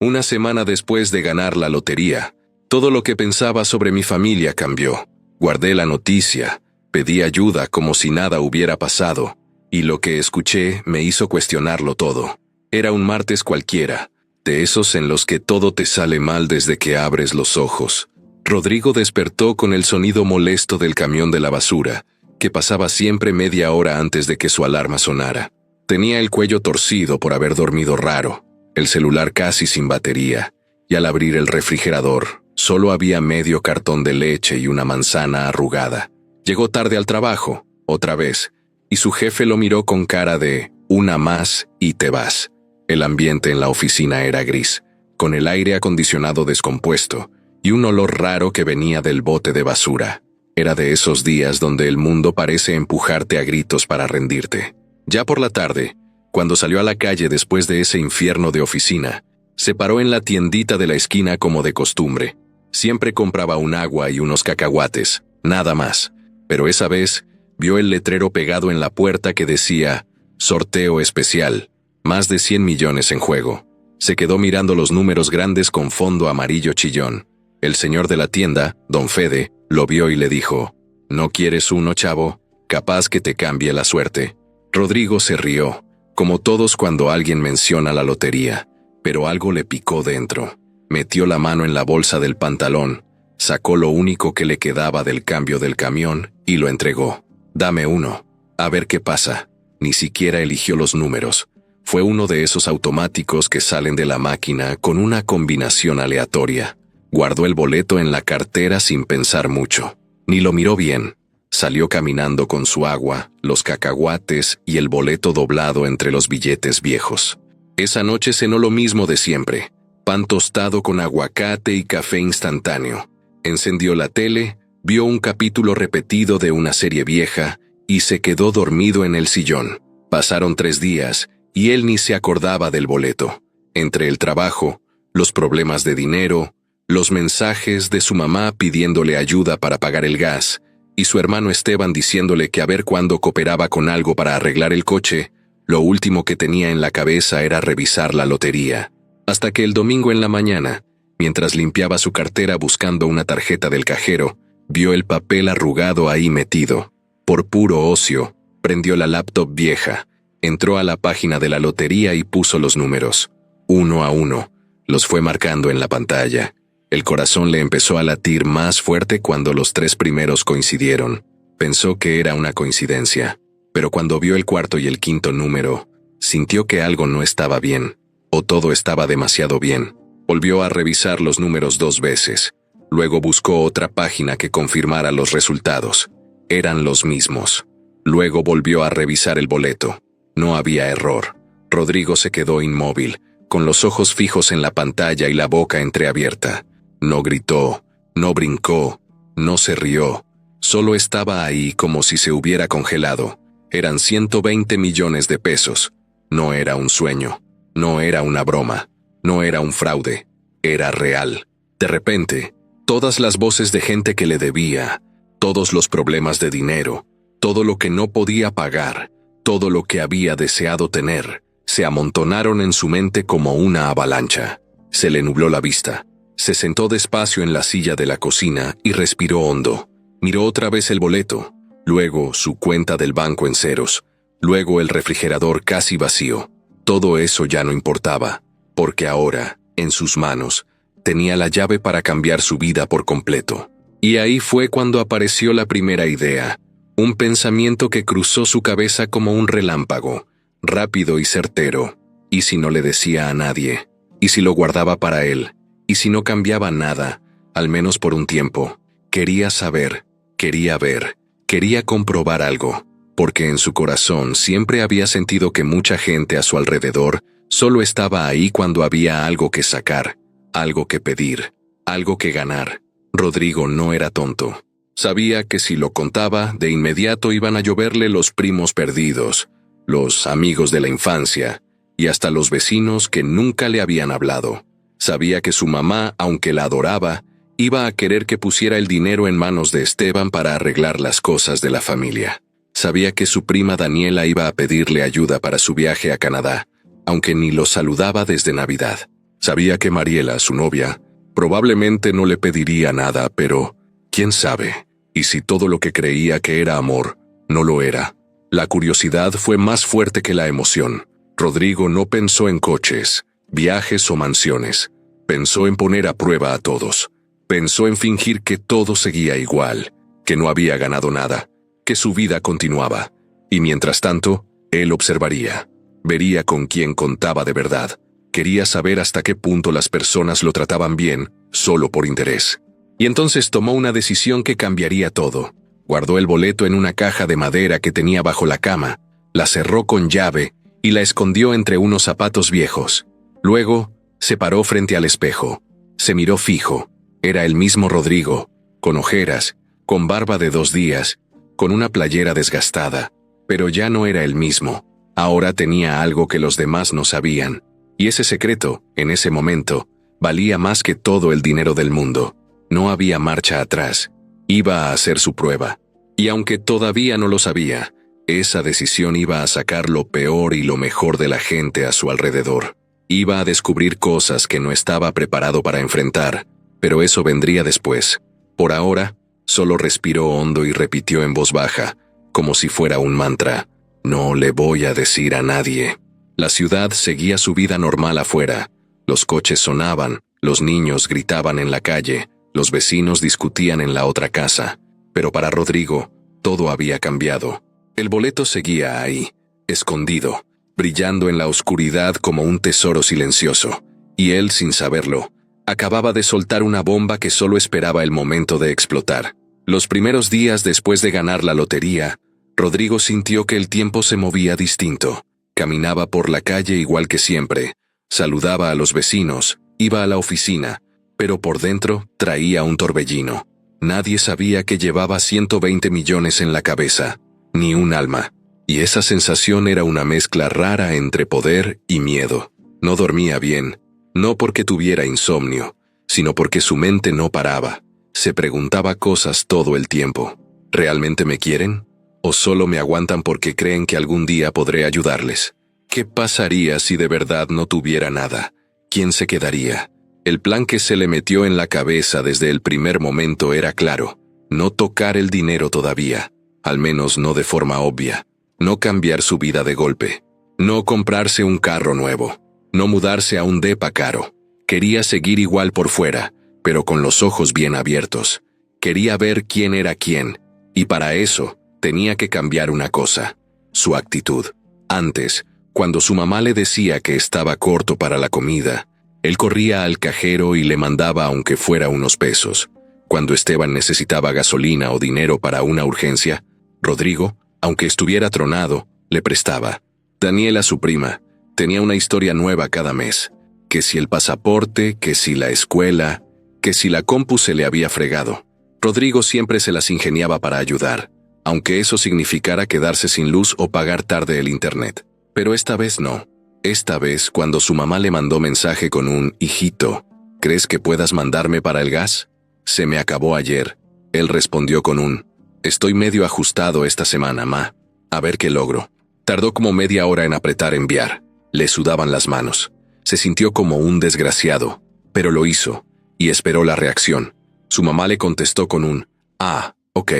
Una semana después de ganar la lotería, todo lo que pensaba sobre mi familia cambió. Guardé la noticia, pedí ayuda como si nada hubiera pasado, y lo que escuché me hizo cuestionarlo todo. Era un martes cualquiera, de esos en los que todo te sale mal desde que abres los ojos. Rodrigo despertó con el sonido molesto del camión de la basura, que pasaba siempre media hora antes de que su alarma sonara. Tenía el cuello torcido por haber dormido raro, el celular casi sin batería, y al abrir el refrigerador, solo había medio cartón de leche y una manzana arrugada. Llegó tarde al trabajo, otra vez, y su jefe lo miró con cara de «una más y te vas». El ambiente en la oficina era gris, con el aire acondicionado descompuesto y un olor raro que venía del bote de basura. Era de esos días donde el mundo parece empujarte a gritos para rendirte. Ya por la tarde, cuando salió a la calle después de ese infierno de oficina, se paró en la tiendita de la esquina como de costumbre. Siempre compraba un agua y unos cacahuates, nada más. Pero esa vez vio el letrero pegado en la puerta que decía «Sorteo especial, más de 100 millones en juego». Se quedó mirando los números grandes con fondo amarillo chillón. El señor de la tienda, don Fede, lo vio y le dijo «¿No quieres uno, chavo? Capaz que te cambie la suerte». Rodrigo se rió, como todos cuando alguien menciona la lotería, pero algo le picó dentro. Metió la mano en la bolsa del pantalón, sacó lo único que le quedaba del cambio del camión y lo entregó. «Dame uno, a ver qué pasa». Ni siquiera eligió los números. Fue uno de esos automáticos que salen de la máquina con una combinación aleatoria. Guardó el boleto en la cartera sin pensar mucho. Ni lo miró bien. Salió caminando con su agua, los cacahuates y el boleto doblado entre los billetes viejos. Esa noche cenó lo mismo de siempre: pan tostado con aguacate y café instantáneo. Encendió la tele, vio un capítulo repetido de una serie vieja y se quedó dormido en el sillón. Pasaron 3 días y él ni se acordaba del boleto. Entre el trabajo, los problemas de dinero, los mensajes de su mamá pidiéndole ayuda para pagar el gas, y su hermano Esteban diciéndole que a ver cuándo cooperaba con algo para arreglar el coche, lo último que tenía en la cabeza era revisar la lotería. Hasta que el domingo en la mañana, mientras limpiaba su cartera buscando una tarjeta del cajero, vio el papel arrugado ahí metido. Por puro ocio, prendió la laptop vieja, entró a la página de la lotería y puso los números. 1 a 1, los fue marcando en la pantalla. El corazón le empezó a latir más fuerte cuando los 3 primeros coincidieron. Pensó que era una coincidencia, pero cuando vio el cuarto y el quinto número, sintió que algo no estaba bien, o todo estaba demasiado bien. Volvió a revisar los números 2 veces. Luego buscó otra página que confirmara los resultados. Eran los mismos. Luego volvió a revisar el boleto. No había error. Rodrigo se quedó inmóvil, con los ojos fijos en la pantalla y la boca entreabierta. No gritó, no brincó, no se rió. Solo estaba ahí como si se hubiera congelado. Eran 120 millones de pesos. No era un sueño. No era una broma. No era un fraude. Era real. De repente, todas las voces de gente que le debía, todos los problemas de dinero, todo lo que no podía pagar, todo lo que había deseado tener, se amontonaron en su mente como una avalancha. Se le nubló la vista. Se sentó despacio en la silla de la cocina y respiró hondo. Miró otra vez el boleto, luego su cuenta del banco en ceros, luego el refrigerador casi vacío. Todo eso ya no importaba, porque ahora, en sus manos, tenía la llave para cambiar su vida por completo. Y ahí fue cuando apareció la primera idea, un pensamiento que cruzó su cabeza como un relámpago, rápido y certero. ¿Y si no le decía a nadie? ¿Y si lo guardaba para él? ¿Y si no cambiaba nada, al menos por un tiempo? Quería saber, quería ver, quería comprobar algo, porque en su corazón siempre había sentido que mucha gente a su alrededor solo estaba ahí cuando había algo que sacar, algo que pedir, algo que ganar. Rodrigo no era tonto. Sabía que si lo contaba, de inmediato iban a lloverle los primos perdidos, los amigos de la infancia, y hasta los vecinos que nunca le habían hablado. Sabía que su mamá, aunque la adoraba, iba a querer que pusiera el dinero en manos de Esteban para arreglar las cosas de la familia. Sabía que su prima Daniela iba a pedirle ayuda para su viaje a Canadá, aunque ni lo saludaba desde Navidad. Sabía que Mariela, su novia, probablemente no le pediría nada, pero quién sabe, y si todo lo que creía que era amor, no lo era. La curiosidad fue más fuerte que la emoción. Rodrigo no pensó en coches, viajes o mansiones. Pensó en poner a prueba a todos. Pensó en fingir que todo seguía igual, que no había ganado nada, que su vida continuaba. Y mientras tanto, él observaría. Vería con quién contaba de verdad. Quería saber hasta qué punto las personas lo trataban bien, solo por interés. Y entonces tomó una decisión que cambiaría todo. Guardó el boleto en una caja de madera que tenía bajo la cama, la cerró con llave y la escondió entre unos zapatos viejos. Luego, se paró frente al espejo. Se miró fijo. Era el mismo Rodrigo, con ojeras, con barba de 2 días, con una playera desgastada. Pero ya no era el mismo. Ahora tenía algo que los demás no sabían. Y ese secreto, en ese momento, valía más que todo el dinero del mundo. No había marcha atrás. Iba a hacer su prueba. Y aunque todavía no lo sabía, esa decisión iba a sacar lo peor y lo mejor de la gente a su alrededor. Iba a descubrir cosas que no estaba preparado para enfrentar, pero eso vendría después. Por ahora, solo respiró hondo y repitió en voz baja, como si fuera un mantra: no le voy a decir a nadie. La ciudad seguía su vida normal afuera. Los coches sonaban, los niños gritaban en la calle, los vecinos discutían en la otra casa. Pero para Rodrigo, todo había cambiado. El boleto seguía ahí, escondido, brillando en la oscuridad como un tesoro silencioso. Y él, sin saberlo, acababa de soltar una bomba que solo esperaba el momento de explotar. Los primeros días después de ganar la lotería, Rodrigo sintió que el tiempo se movía distinto. Caminaba por la calle igual que siempre, saludaba a los vecinos, iba a la oficina, pero por dentro traía un torbellino. Nadie sabía que llevaba 120 millones en la cabeza, ni un alma. Y esa sensación era una mezcla rara entre poder y miedo. No dormía bien, no porque tuviera insomnio, sino porque su mente no paraba. Se preguntaba cosas todo el tiempo. ¿Realmente me quieren? ¿O solo me aguantan porque creen que algún día podré ayudarles? ¿Qué pasaría si de verdad no tuviera nada? ¿Quién se quedaría? El plan que se le metió en la cabeza desde el primer momento era claro: no tocar el dinero todavía, al menos no de forma obvia, no cambiar su vida de golpe, no comprarse un carro nuevo, no mudarse a un depa caro. Quería seguir igual por fuera, pero con los ojos bien abiertos. Quería ver quién era quién, y para eso tenía que cambiar una cosa: su actitud. Antes, cuando su mamá le decía que estaba corto para la comida, él corría al cajero y le mandaba aunque fuera unos pesos. Cuando Esteban necesitaba gasolina o dinero para una urgencia, Rodrigo, aunque estuviera tronado, le prestaba. Daniela, su prima, tenía una historia nueva cada mes. Que si el pasaporte, que si la escuela, que si la compu se le había fregado. Rodrigo siempre se las ingeniaba para ayudar, aunque eso significara quedarse sin luz o pagar tarde el internet. Pero esta vez no. Esta vez, cuando su mamá le mandó mensaje con un «Hijito, ¿crees que puedas mandarme para el gas? Se me acabó ayer». Él respondió con un «Estoy medio ajustado esta semana, ma. A ver qué logro». Tardó como media hora en apretar enviar. Le sudaban las manos. Se sintió como un desgraciado, pero lo hizo, y esperó la reacción. Su mamá le contestó con un «Ah, ok»,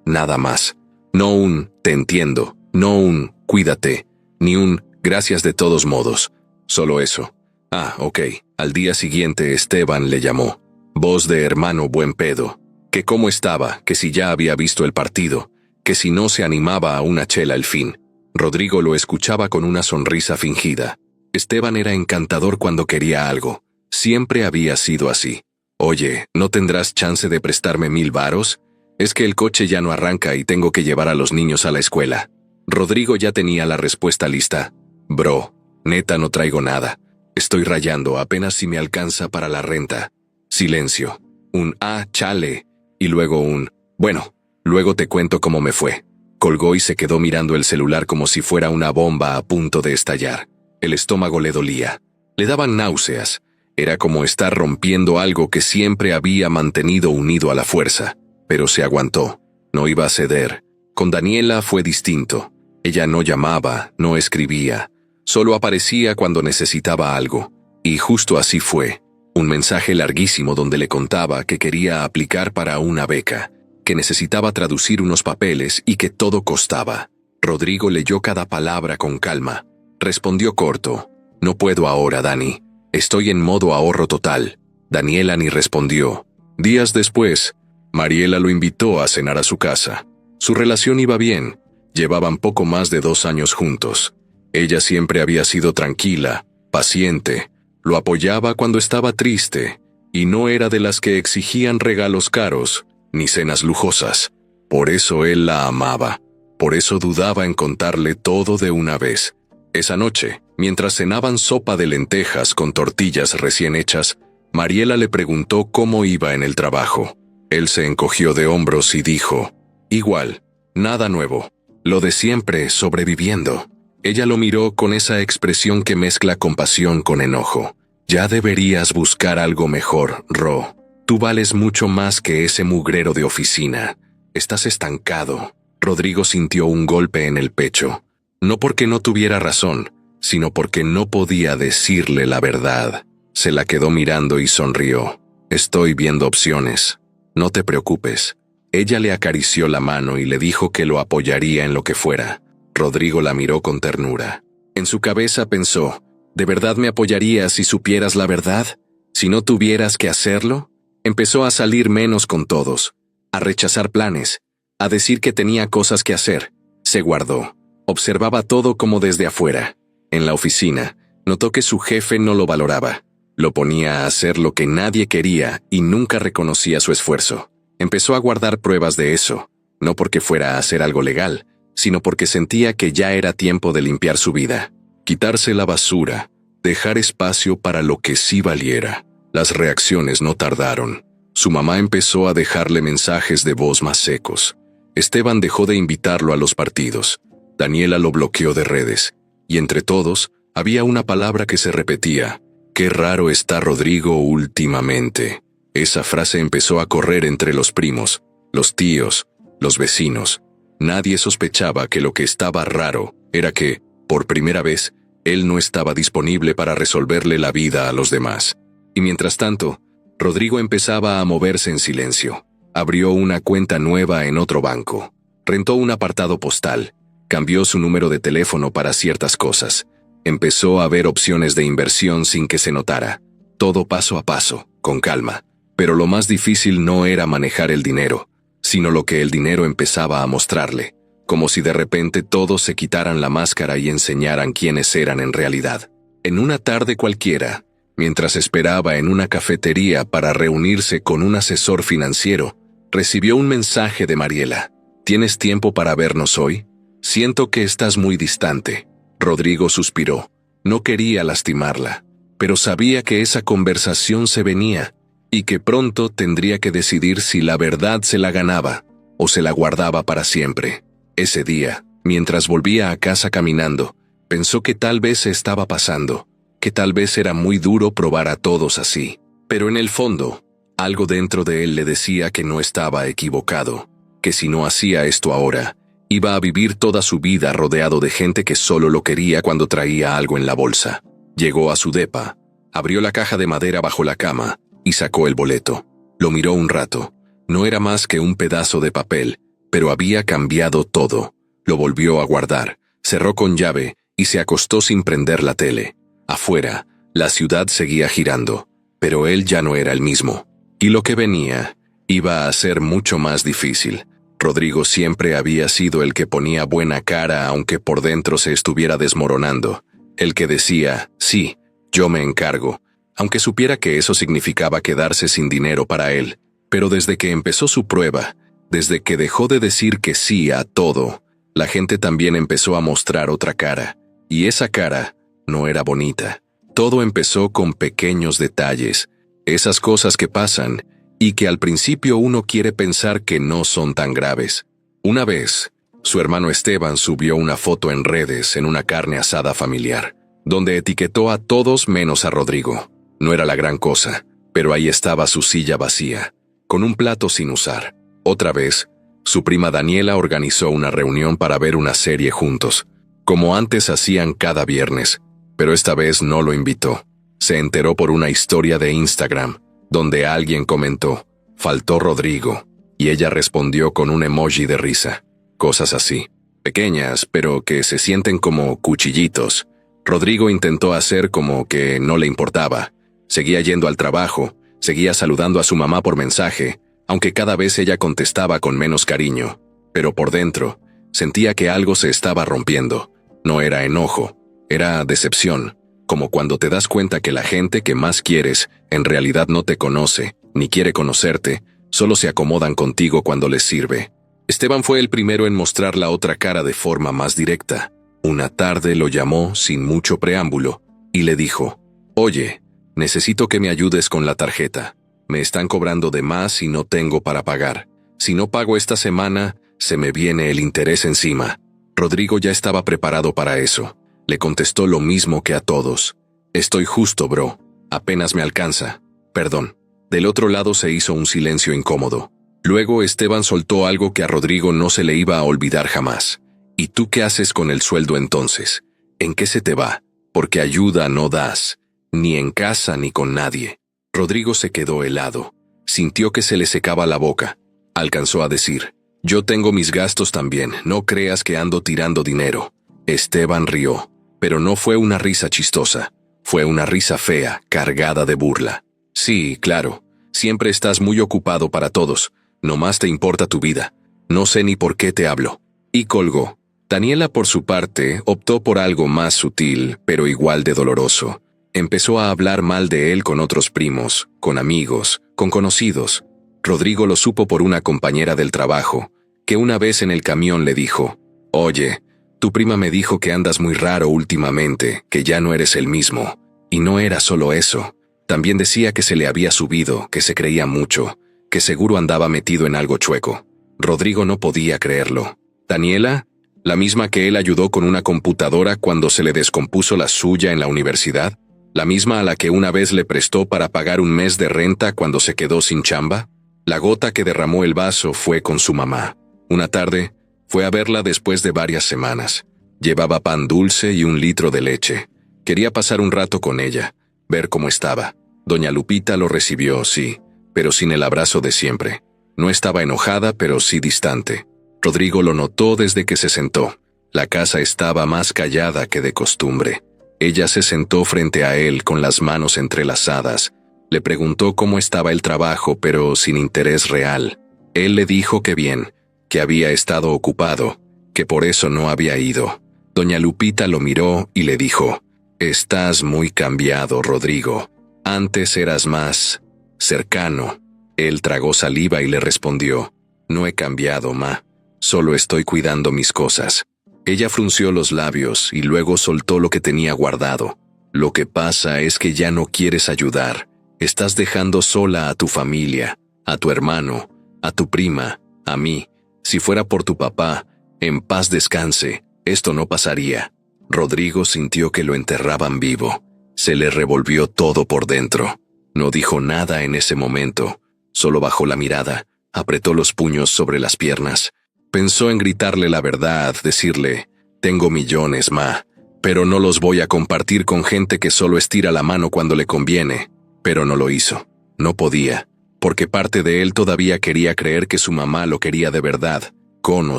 nada más. No un «Te entiendo», no un «Cuídate», ni un «Gracias de todos modos». Solo eso. «Ah, ok». Al día siguiente Esteban le llamó. Voz de hermano buen pedo. Que cómo estaba, que si ya había visto el partido, que si no se animaba a una chela al fin. Rodrigo lo escuchaba con una sonrisa fingida. Esteban era encantador cuando quería algo. Siempre había sido así. «Oye, ¿no tendrás chance de prestarme 1000 varos? Es que el coche ya no arranca y tengo que llevar a los niños a la escuela». Rodrigo ya tenía la respuesta lista. «Bro, neta no traigo nada. Estoy rayando, apenas si me alcanza para la renta». Silencio. Un «Ah, chale». Y luego un «Bueno, luego te cuento cómo me fue». Colgó y se quedó mirando el celular como si fuera una bomba a punto de estallar. El estómago le dolía. Le daban náuseas. Era como estar rompiendo algo que siempre había mantenido unido a la fuerza. Pero se aguantó. No iba a ceder. Con Daniela fue distinto. Ella no llamaba, no escribía. Solo aparecía cuando necesitaba algo. Y justo así fue. Un mensaje larguísimo donde le contaba que quería aplicar para una beca, que necesitaba traducir unos papeles y que todo costaba. Rodrigo leyó cada palabra con calma. Respondió corto: «No puedo ahora, Dani. Estoy en modo ahorro total». Daniela ni respondió. Días después, Mariela lo invitó a cenar a su casa. Su relación iba bien. Llevaban poco más de 2 años juntos. Ella siempre había sido tranquila, paciente, lo apoyaba cuando estaba triste, y no era de las que exigían regalos caros, ni cenas lujosas. Por eso él la amaba. Por eso dudaba en contarle todo de una vez. Esa noche, mientras cenaban sopa de lentejas con tortillas recién hechas, Mariela le preguntó cómo iba en el trabajo. Él se encogió de hombros y dijo: «Igual, nada nuevo, lo de siempre, sobreviviendo». Ella lo miró con esa expresión que mezcla compasión con enojo. «Ya deberías buscar algo mejor, Ro. Tú vales mucho más que ese mugrero de oficina. Estás estancado». Rodrigo sintió un golpe en el pecho. No porque no tuviera razón, sino porque no podía decirle la verdad. Se la quedó mirando y sonrió. «Estoy viendo opciones. No te preocupes». Ella le acarició la mano y le dijo que lo apoyaría en lo que fuera. Rodrigo la miró con ternura. En su cabeza pensó: ¿de verdad me apoyarías si supieras la verdad? ¿Si no tuvieras que hacerlo? Empezó a salir menos con todos, a rechazar planes, a decir que tenía cosas que hacer. Se guardó. Observaba todo como desde afuera. En la oficina, notó que su jefe no lo valoraba. Lo ponía a hacer lo que nadie quería y nunca reconocía su esfuerzo. Empezó a guardar pruebas de eso, no porque fuera a hacer algo legal, sino porque sentía que ya era tiempo de limpiar su vida. Quitarse la basura, dejar espacio para lo que sí valiera. Las reacciones no tardaron. Su mamá empezó a dejarle mensajes de voz más secos. Esteban dejó de invitarlo a los partidos. Daniela lo bloqueó de redes. Y entre todos, había una palabra que se repetía: «Qué raro está Rodrigo últimamente». Esa frase empezó a correr entre los primos, los tíos, los vecinos. Nadie sospechaba que lo que estaba raro era que, por primera vez, él no estaba disponible para resolverle la vida a los demás. Y mientras tanto, Rodrigo empezaba a moverse en silencio. Abrió una cuenta nueva en otro banco. Rentó un apartado postal. Cambió su número de teléfono para ciertas cosas. Empezó a ver opciones de inversión sin que se notara. Todo paso a paso, con calma. Pero lo más difícil no era manejar el dinero, sino lo que el dinero empezaba a mostrarle, como si de repente todos se quitaran la máscara y enseñaran quiénes eran en realidad. En una tarde cualquiera, mientras esperaba en una cafetería para reunirse con un asesor financiero, recibió un mensaje de Mariela: «¿Tienes tiempo para vernos hoy? Siento que estás muy distante». Rodrigo suspiró. No quería lastimarla, pero sabía que esa conversación se venía, y que pronto tendría que decidir si la verdad se la ganaba o se la guardaba para siempre. Ese día, mientras volvía a casa caminando, pensó que tal vez se estaba pasando, que tal vez era muy duro probar a todos así. Pero en el fondo, algo dentro de él le decía que no estaba equivocado, que si no hacía esto ahora, iba a vivir toda su vida rodeado de gente que solo lo quería cuando traía algo en la bolsa. Llegó a su depa, abrió la caja de madera bajo la cama y sacó el boleto. Lo miró un rato. No era más que un pedazo de papel, pero había cambiado todo. Lo volvió a guardar, cerró con llave y se acostó sin prender la tele. Afuera, la ciudad seguía girando, pero él ya no era el mismo. Y lo que venía iba a ser mucho más difícil. Rodrigo siempre había sido el que ponía buena cara aunque por dentro se estuviera desmoronando. El que decía: «Sí, yo me encargo», aunque supiera que eso significaba quedarse sin dinero para él. Pero desde que empezó su prueba, desde que dejó de decir que sí a todo, la gente también empezó a mostrar otra cara. Y esa cara no era bonita. Todo empezó con pequeños detalles, esas cosas que pasan y que al principio uno quiere pensar que no son tan graves. Una vez, su hermano Esteban subió una foto en redes en una carne asada familiar, donde etiquetó a todos menos a Rodrigo. No era la gran cosa, pero ahí estaba su silla vacía, con un plato sin usar. Otra vez, su prima Daniela organizó una reunión para ver una serie juntos, como antes hacían cada viernes, pero esta vez no lo invitó. Se enteró por una historia de Instagram, donde alguien comentó, faltó Rodrigo, y ella respondió con un emoji de risa. Cosas así, pequeñas, pero que se sienten como cuchillitos. Rodrigo intentó hacer como que no le importaba. Seguía yendo al trabajo, seguía saludando a su mamá por mensaje, aunque cada vez ella contestaba con menos cariño. Pero por dentro, sentía que algo se estaba rompiendo. No era enojo, era decepción, como cuando te das cuenta que la gente que más quieres en realidad no te conoce, ni quiere conocerte, solo se acomodan contigo cuando les sirve. Esteban fue el primero en mostrar la otra cara de forma más directa. Una tarde lo llamó sin mucho preámbulo y le dijo, «Oye, necesito que me ayudes con la tarjeta. Me están cobrando de más y no tengo para pagar. Si no pago esta semana, se me viene el interés encima». Rodrigo ya estaba preparado para eso. Le contestó lo mismo que a todos. «Estoy justo, bro. Apenas me alcanza. Perdón». Del otro lado se hizo un silencio incómodo. Luego Esteban soltó algo que a Rodrigo no se le iba a olvidar jamás. «¿Y tú qué haces con el sueldo entonces? ¿En qué se te va? Porque ayuda no das, ni en casa ni con nadie». Rodrigo se quedó helado. Sintió que se le secaba la boca. Alcanzó a decir, «Yo tengo mis gastos también, no creas que ando tirando dinero». Esteban rió, pero no fue una risa chistosa. Fue una risa fea, cargada de burla. «Sí, claro, siempre estás muy ocupado para todos. Nomás te importa tu vida. No sé ni por qué te hablo». Y colgó. Daniela, por su parte, optó por algo más sutil, pero igual de doloroso. Empezó a hablar mal de él con otros primos, con amigos, con conocidos. Rodrigo lo supo por una compañera del trabajo, que una vez en el camión le dijo, «Oye, tu prima me dijo que andas muy raro últimamente, que ya no eres el mismo». Y no era solo eso. También decía que se le había subido, que se creía mucho, que seguro andaba metido en algo chueco. Rodrigo no podía creerlo. ¿Daniela? ¿La misma que él ayudó con una computadora cuando se le descompuso la suya en la universidad? ¿La misma a la que una vez le prestó para pagar un mes de renta cuando se quedó sin chamba? La gota que derramó el vaso fue con su mamá. Una tarde, fue a verla después de varias semanas. Llevaba pan dulce y 1 litro de leche. Quería pasar un rato con ella, ver cómo estaba. Doña Lupita lo recibió, sí, pero sin el abrazo de siempre. No estaba enojada, pero sí distante. Rodrigo lo notó desde que se sentó. La casa estaba más callada que de costumbre. Ella se sentó frente a él con las manos entrelazadas. Le preguntó cómo estaba el trabajo, pero sin interés real. Él le dijo que bien, que había estado ocupado, que por eso no había ido. Doña Lupita lo miró y le dijo, «Estás muy cambiado, Rodrigo. Antes eras más cercano». Él tragó saliva y le respondió, «No he cambiado, ma. Solo estoy cuidando mis cosas». Ella frunció los labios y luego soltó lo que tenía guardado. «Lo que pasa es que ya no quieres ayudar. Estás dejando sola a tu familia, a tu hermano, a tu prima, a mí. Si fuera por tu papá, en paz descanse, esto no pasaría». Rodrigo sintió que lo enterraban vivo. Se le revolvió todo por dentro. No dijo nada en ese momento. Solo bajó la mirada, apretó los puños sobre las piernas. Pensó en gritarle la verdad, decirle, «Tengo millones, ma, pero no los voy a compartir con gente que solo estira la mano cuando le conviene». Pero no lo hizo. No podía, porque parte de él todavía quería creer que su mamá lo quería de verdad, con o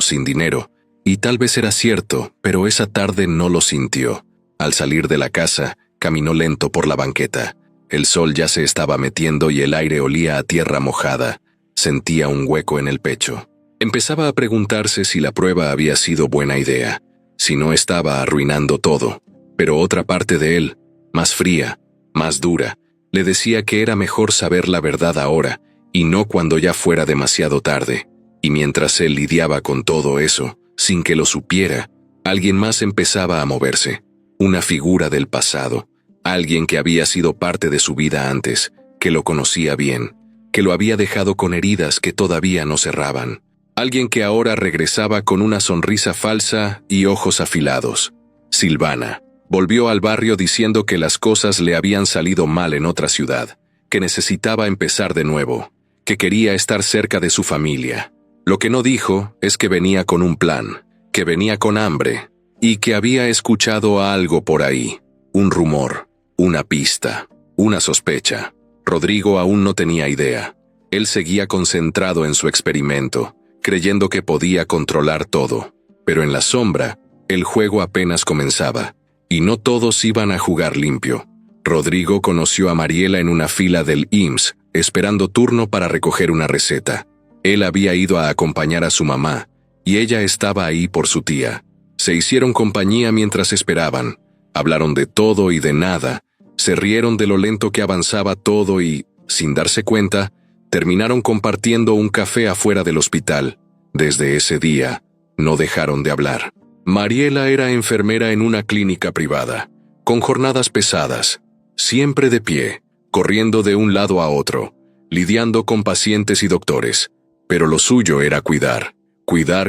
sin dinero. Y tal vez era cierto, pero esa tarde no lo sintió. Al salir de la casa, caminó lento por la banqueta. El sol ya se estaba metiendo y el aire olía a tierra mojada. Sentía un hueco en el pecho. Empezaba a preguntarse si la prueba había sido buena idea, si no estaba arruinando todo. Pero otra parte de él, más fría, más dura, le decía que era mejor saber la verdad ahora, y no cuando ya fuera demasiado tarde. Y mientras él lidiaba con todo eso, sin que lo supiera, alguien más empezaba a moverse. Una figura del pasado. Alguien que había sido parte de su vida antes, que lo conocía bien, que lo había dejado con heridas que todavía no cerraban. Alguien que ahora regresaba con una sonrisa falsa y ojos afilados. Silvana. Volvió al barrio diciendo que las cosas le habían salido mal en otra ciudad, que necesitaba empezar de nuevo, que quería estar cerca de su familia. Lo que no dijo es que venía con un plan, que venía con hambre, y que había escuchado algo por ahí, un rumor. una pista, una sospecha. Rodrigo aún no tenía idea. Él seguía concentrado en su experimento, creyendo que podía controlar todo. Pero en la sombra, el juego apenas comenzaba, y no todos iban a jugar limpio. Rodrigo conoció a Mariela en una fila del IMSS, esperando turno para recoger una receta. Él había ido a acompañar a su mamá, y ella estaba ahí por su tía. Se hicieron compañía mientras esperaban. Hablaron de todo y de nada. Se rieron de lo lento que avanzaba todo y, sin darse cuenta, terminaron compartiendo un café afuera del hospital. Desde ese día, no dejaron de hablar. Mariela era enfermera en una clínica privada, con jornadas pesadas, siempre de pie, corriendo de un lado a otro, lidiando con pacientes y doctores. Pero lo suyo era cuidar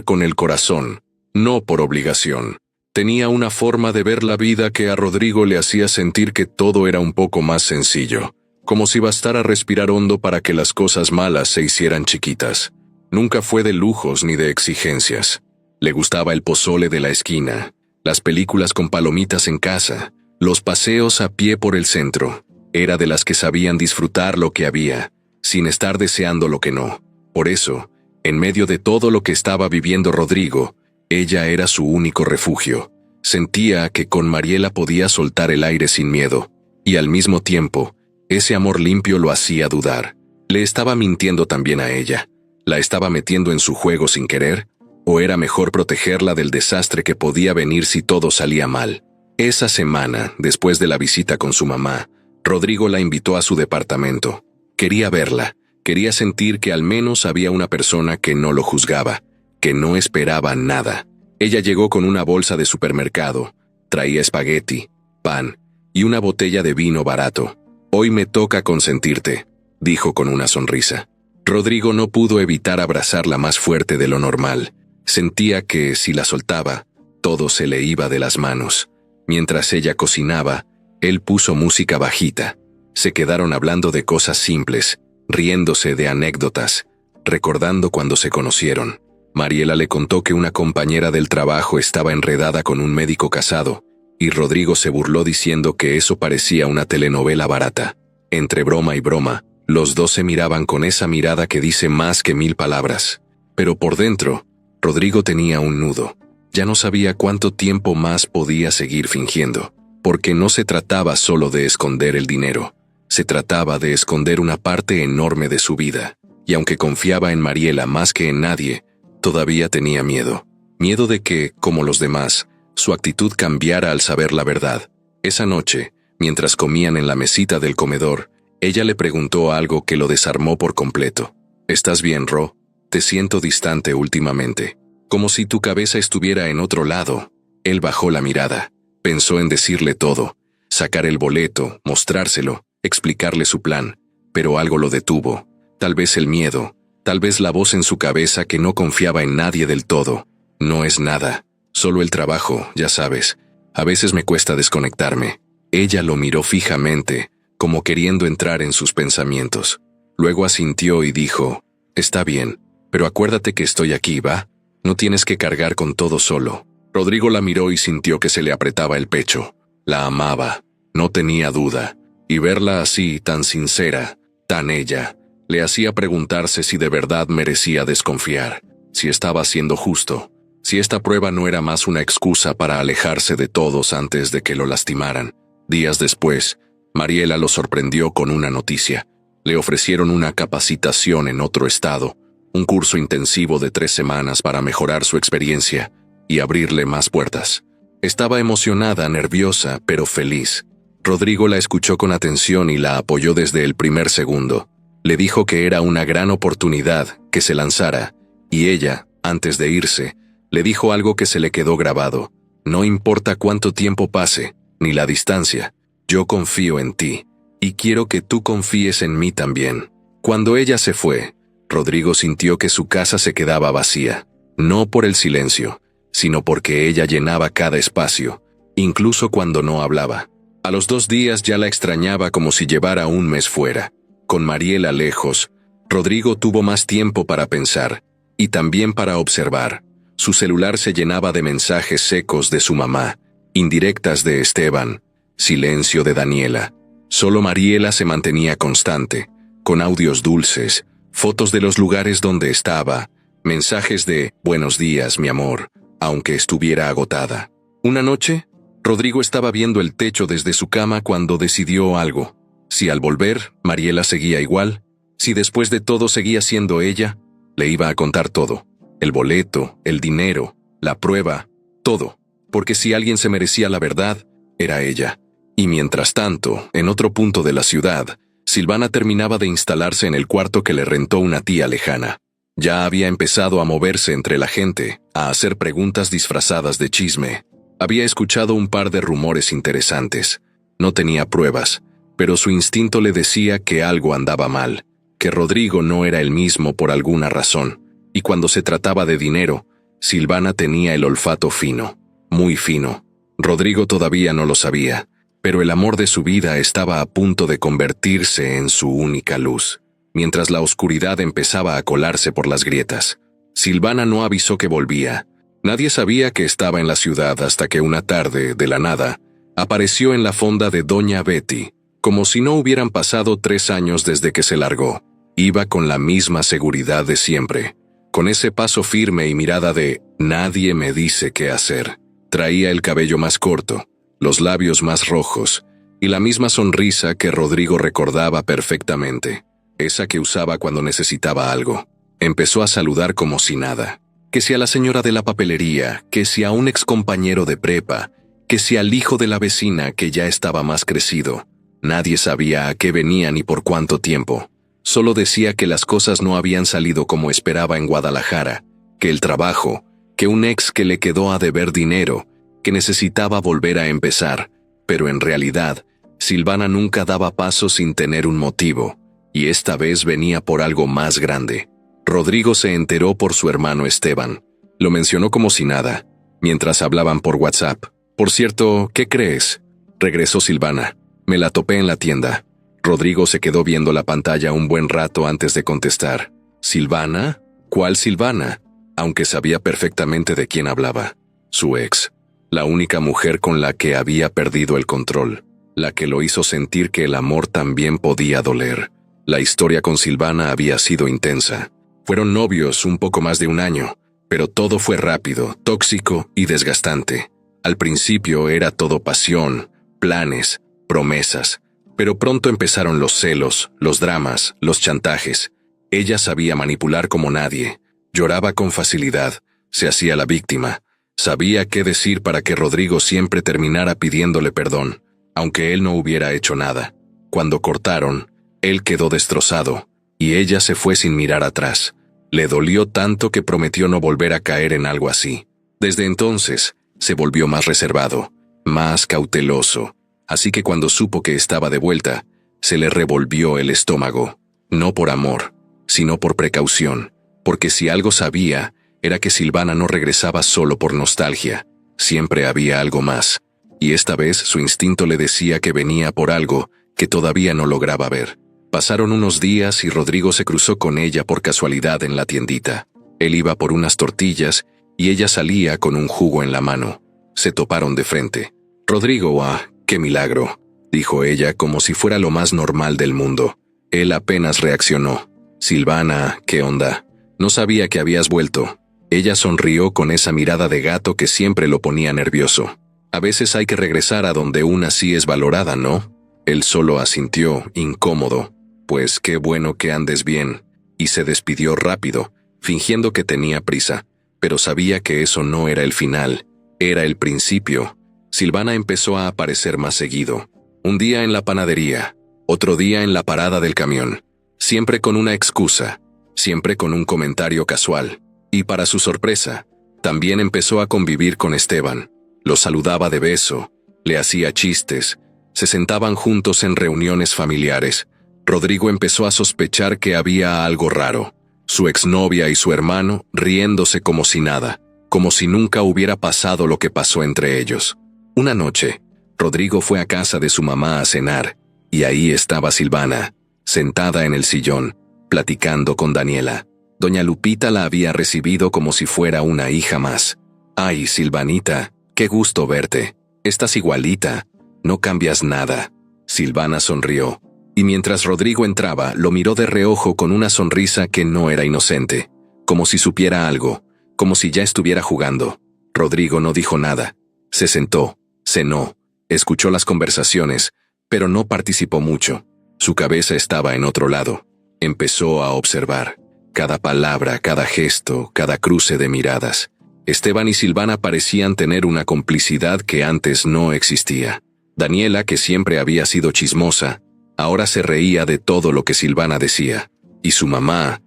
con el corazón, no por obligación. Tenía una forma de ver la vida que a Rodrigo le hacía sentir que todo era un poco más sencillo, como si bastara respirar hondo para que las cosas malas se hicieran chiquitas. Nunca fue de lujos ni de exigencias. Le gustaba el pozole de la esquina, las películas con palomitas en casa, los paseos a pie por el centro. Era de las que sabían disfrutar lo que había, sin estar deseando lo que no. Por eso, en medio de todo lo que estaba viviendo Rodrigo, ella era su único refugio. Sentía que con Mariela podía soltar el aire sin miedo, y al mismo tiempo, ese amor limpio lo hacía dudar. ¿Le estaba mintiendo también a ella? ¿La estaba metiendo en su juego sin querer? ¿O era mejor protegerla del desastre que podía venir si todo salía mal? Esa semana, después de la visita con su mamá, Rodrigo la invitó a su departamento. Quería verla, quería sentir que al menos había una persona que no lo juzgaba, que no esperaba nada. Ella llegó con una bolsa de supermercado, traía espagueti, pan y una botella de vino barato. «Hoy me toca consentirte», dijo con una sonrisa. Rodrigo no pudo evitar abrazarla más fuerte de lo normal. Sentía que, si la soltaba, todo se le iba de las manos. Mientras ella cocinaba, él puso música bajita. Se quedaron hablando de cosas simples, riéndose de anécdotas, recordando cuando se conocieron. Mariela le contó que una compañera del trabajo estaba enredada con un médico casado, y Rodrigo se burló diciendo que eso parecía una telenovela barata. Entre broma y broma, los dos se miraban con esa mirada que dice más que 1000 palabras. Pero por dentro, Rodrigo tenía un nudo. Ya no sabía cuánto tiempo más podía seguir fingiendo, porque no se trataba solo de esconder el dinero. Se trataba de esconder una parte enorme de su vida, y aunque confiaba en Mariela más que en nadie, todavía tenía miedo. Miedo de que, como los demás, su actitud cambiara al saber la verdad. Esa noche, mientras comían en la mesita del comedor, ella le preguntó algo que lo desarmó por completo. «¿Estás bien, Ro? Te siento distante últimamente, como si tu cabeza estuviera en otro lado». Él bajó la mirada. Pensó en decirle todo, sacar el boleto, mostrárselo, explicarle su plan, pero algo lo detuvo. Tal vez el miedo, tal vez la voz en su cabeza que no confiaba en nadie del todo. «No es nada, solo el trabajo, ya sabes. A veces me cuesta desconectarme». Ella lo miró fijamente, como queriendo entrar en sus pensamientos. Luego asintió y dijo: «Está bien, pero acuérdate que estoy aquí, ¿va? No tienes que cargar con todo solo». Rodrigo la miró y sintió que se le apretaba el pecho. La amaba, no tenía duda, y verla así, tan sincera, tan ella, le hacía preguntarse si de verdad merecía desconfiar, si estaba siendo justo, si esta prueba no era más una excusa para alejarse de todos antes de que lo lastimaran. Días después, Mariela lo sorprendió con una noticia. Le ofrecieron una capacitación en otro estado, un curso intensivo de 3 semanas para mejorar su experiencia y abrirle más puertas. Estaba emocionada, nerviosa, pero feliz. Rodrigo la escuchó con atención y la apoyó desde el primer segundo. Le dijo que era una gran oportunidad, que se lanzara, y ella, antes de irse, le dijo algo que se le quedó grabado: «No importa cuánto tiempo pase, ni la distancia, yo confío en ti, y quiero que tú confíes en mí también». Cuando ella se fue, Rodrigo sintió que su casa se quedaba vacía, no por el silencio, sino porque ella llenaba cada espacio, incluso cuando no hablaba. A los 2 días ya la extrañaba como si llevara un mes fuera. Con Mariela lejos, Rodrigo tuvo más tiempo para pensar, y también para observar. Su celular se llenaba de mensajes secos de su mamá, indirectas de Esteban, Silencio de Daniela. Solo Mariela se mantenía constante, con audios dulces, fotos de los lugares donde estaba, mensajes de «Buenos días, mi amor», aunque estuviera agotada. Una noche, Rodrigo estaba viendo el techo desde su cama cuando decidió algo. Si al volver, Mariela seguía igual, si después de todo seguía siendo ella, le iba a contar todo. El boleto, el dinero, la prueba, todo. Porque si alguien se merecía la verdad, era ella. Y mientras tanto, en otro punto de la ciudad, Silvana terminaba de instalarse en el cuarto que le rentó una tía lejana. Ya había empezado a moverse entre la gente, a hacer preguntas disfrazadas de chisme. Había escuchado un par de rumores interesantes. No tenía pruebas, pero su instinto le decía que algo andaba mal, que Rodrigo no era el mismo por alguna razón. Y cuando se trataba de dinero, Silvana tenía el olfato fino, muy fino. Rodrigo todavía no lo sabía, pero el amor de su vida estaba a punto de convertirse en su única luz, mientras la oscuridad empezaba a colarse por las grietas. Silvana no avisó que volvía. Nadie sabía que estaba en la ciudad hasta que una tarde, de la nada, apareció en la fonda de Doña Betty, como si no hubieran pasado 3 años desde que se largó. Iba con la misma seguridad de siempre, con ese paso firme y mirada de «nadie me dice qué hacer». Traía el cabello más corto, los labios más rojos, y la misma sonrisa que Rodrigo recordaba perfectamente, esa que usaba cuando necesitaba algo. Empezó a saludar como si nada, que si a la señora de la papelería, que si a un excompañero de prepa, que si al hijo de la vecina que ya estaba más crecido. Nadie sabía a qué venía ni por cuánto tiempo. Solo decía que las cosas no habían salido como esperaba en Guadalajara, que el trabajo, que un ex que le quedó a deber dinero, que necesitaba volver a empezar, pero en realidad, Silvana nunca daba paso sin tener un motivo, y esta vez venía por algo más grande. Rodrigo se enteró por su hermano Esteban. Lo mencionó como si nada, mientras hablaban por WhatsApp. «Por cierto, ¿qué crees?», regresó Silvana. «Me la topé en la tienda». Rodrigo se quedó viendo la pantalla un buen rato antes de contestar. «¿Silvana? ¿Cuál Silvana?», aunque sabía perfectamente de quién hablaba. Su ex. La única mujer con la que había perdido el control. La que lo hizo sentir que el amor también podía doler. La historia con Silvana había sido intensa. Fueron novios un poco más de 1 año, pero todo fue rápido, tóxico y desgastante. Al principio era todo pasión, planes, promesas, pero pronto empezaron los celos, los dramas, los chantajes. Ella sabía manipular como nadie, lloraba con facilidad, se hacía la víctima, sabía qué decir para que Rodrigo siempre terminara pidiéndole perdón, aunque él no hubiera hecho nada. Cuando cortaron, él quedó destrozado, y ella se fue sin mirar atrás. Le dolió tanto que prometió no volver a caer en algo así. Desde entonces, se volvió más reservado, más cauteloso, así que cuando supo que estaba de vuelta, se le revolvió el estómago, no por amor, sino por precaución, porque si algo sabía, era que Silvana no regresaba solo por nostalgia, siempre había algo más, y esta vez su instinto le decía que venía por algo que todavía no lograba ver. Pasaron unos días y Rodrigo se cruzó con ella por casualidad en la tiendita. Él iba por unas tortillas y ella salía con un jugo en la mano. Se toparon de frente. «Rodrigo, qué milagro», dijo ella como si fuera lo más normal del mundo. Él apenas reaccionó. «Silvana, ¿qué onda? No sabía que habías vuelto». Ella sonrió con esa mirada de gato que siempre lo ponía nervioso. «A veces hay que regresar a donde una sí es valorada, ¿no?». Él solo asintió, incómodo. «Pues qué bueno que andes bien», y se despidió rápido, fingiendo que tenía prisa, pero sabía que eso no era el final, era el principio. Silvana empezó a aparecer más seguido. Un día en la panadería, otro día en la parada del camión, siempre con una excusa, siempre con un comentario casual. Y para su sorpresa, también empezó a convivir con Esteban. Lo saludaba de beso, le hacía chistes, se sentaban juntos en reuniones familiares. Rodrigo empezó a sospechar que había algo raro. Su exnovia y su hermano riéndose como si nada, como si nunca hubiera pasado lo que pasó entre ellos. Una noche, Rodrigo fue a casa de su mamá a cenar, y ahí estaba Silvana, sentada en el sillón, platicando con Daniela. Doña Lupita la había recibido como si fuera una hija más. «Ay, Silvanita, qué gusto verte. Estás igualita. No cambias nada. Silvana sonrió, y mientras Rodrigo entraba, lo miró de reojo con una sonrisa que no era inocente, como si supiera algo, como si ya estuviera jugando. Rodrigo no dijo nada. Se sentó, cenó, escuchó las conversaciones, pero no participó mucho. Su cabeza estaba en otro lado. Empezó a observar. Cada palabra, cada gesto, cada cruce de miradas. Esteban y Silvana parecían tener una complicidad que antes no existía. Daniela, que siempre había sido chismosa, ahora se reía de todo lo que Silvana decía. Y su mamá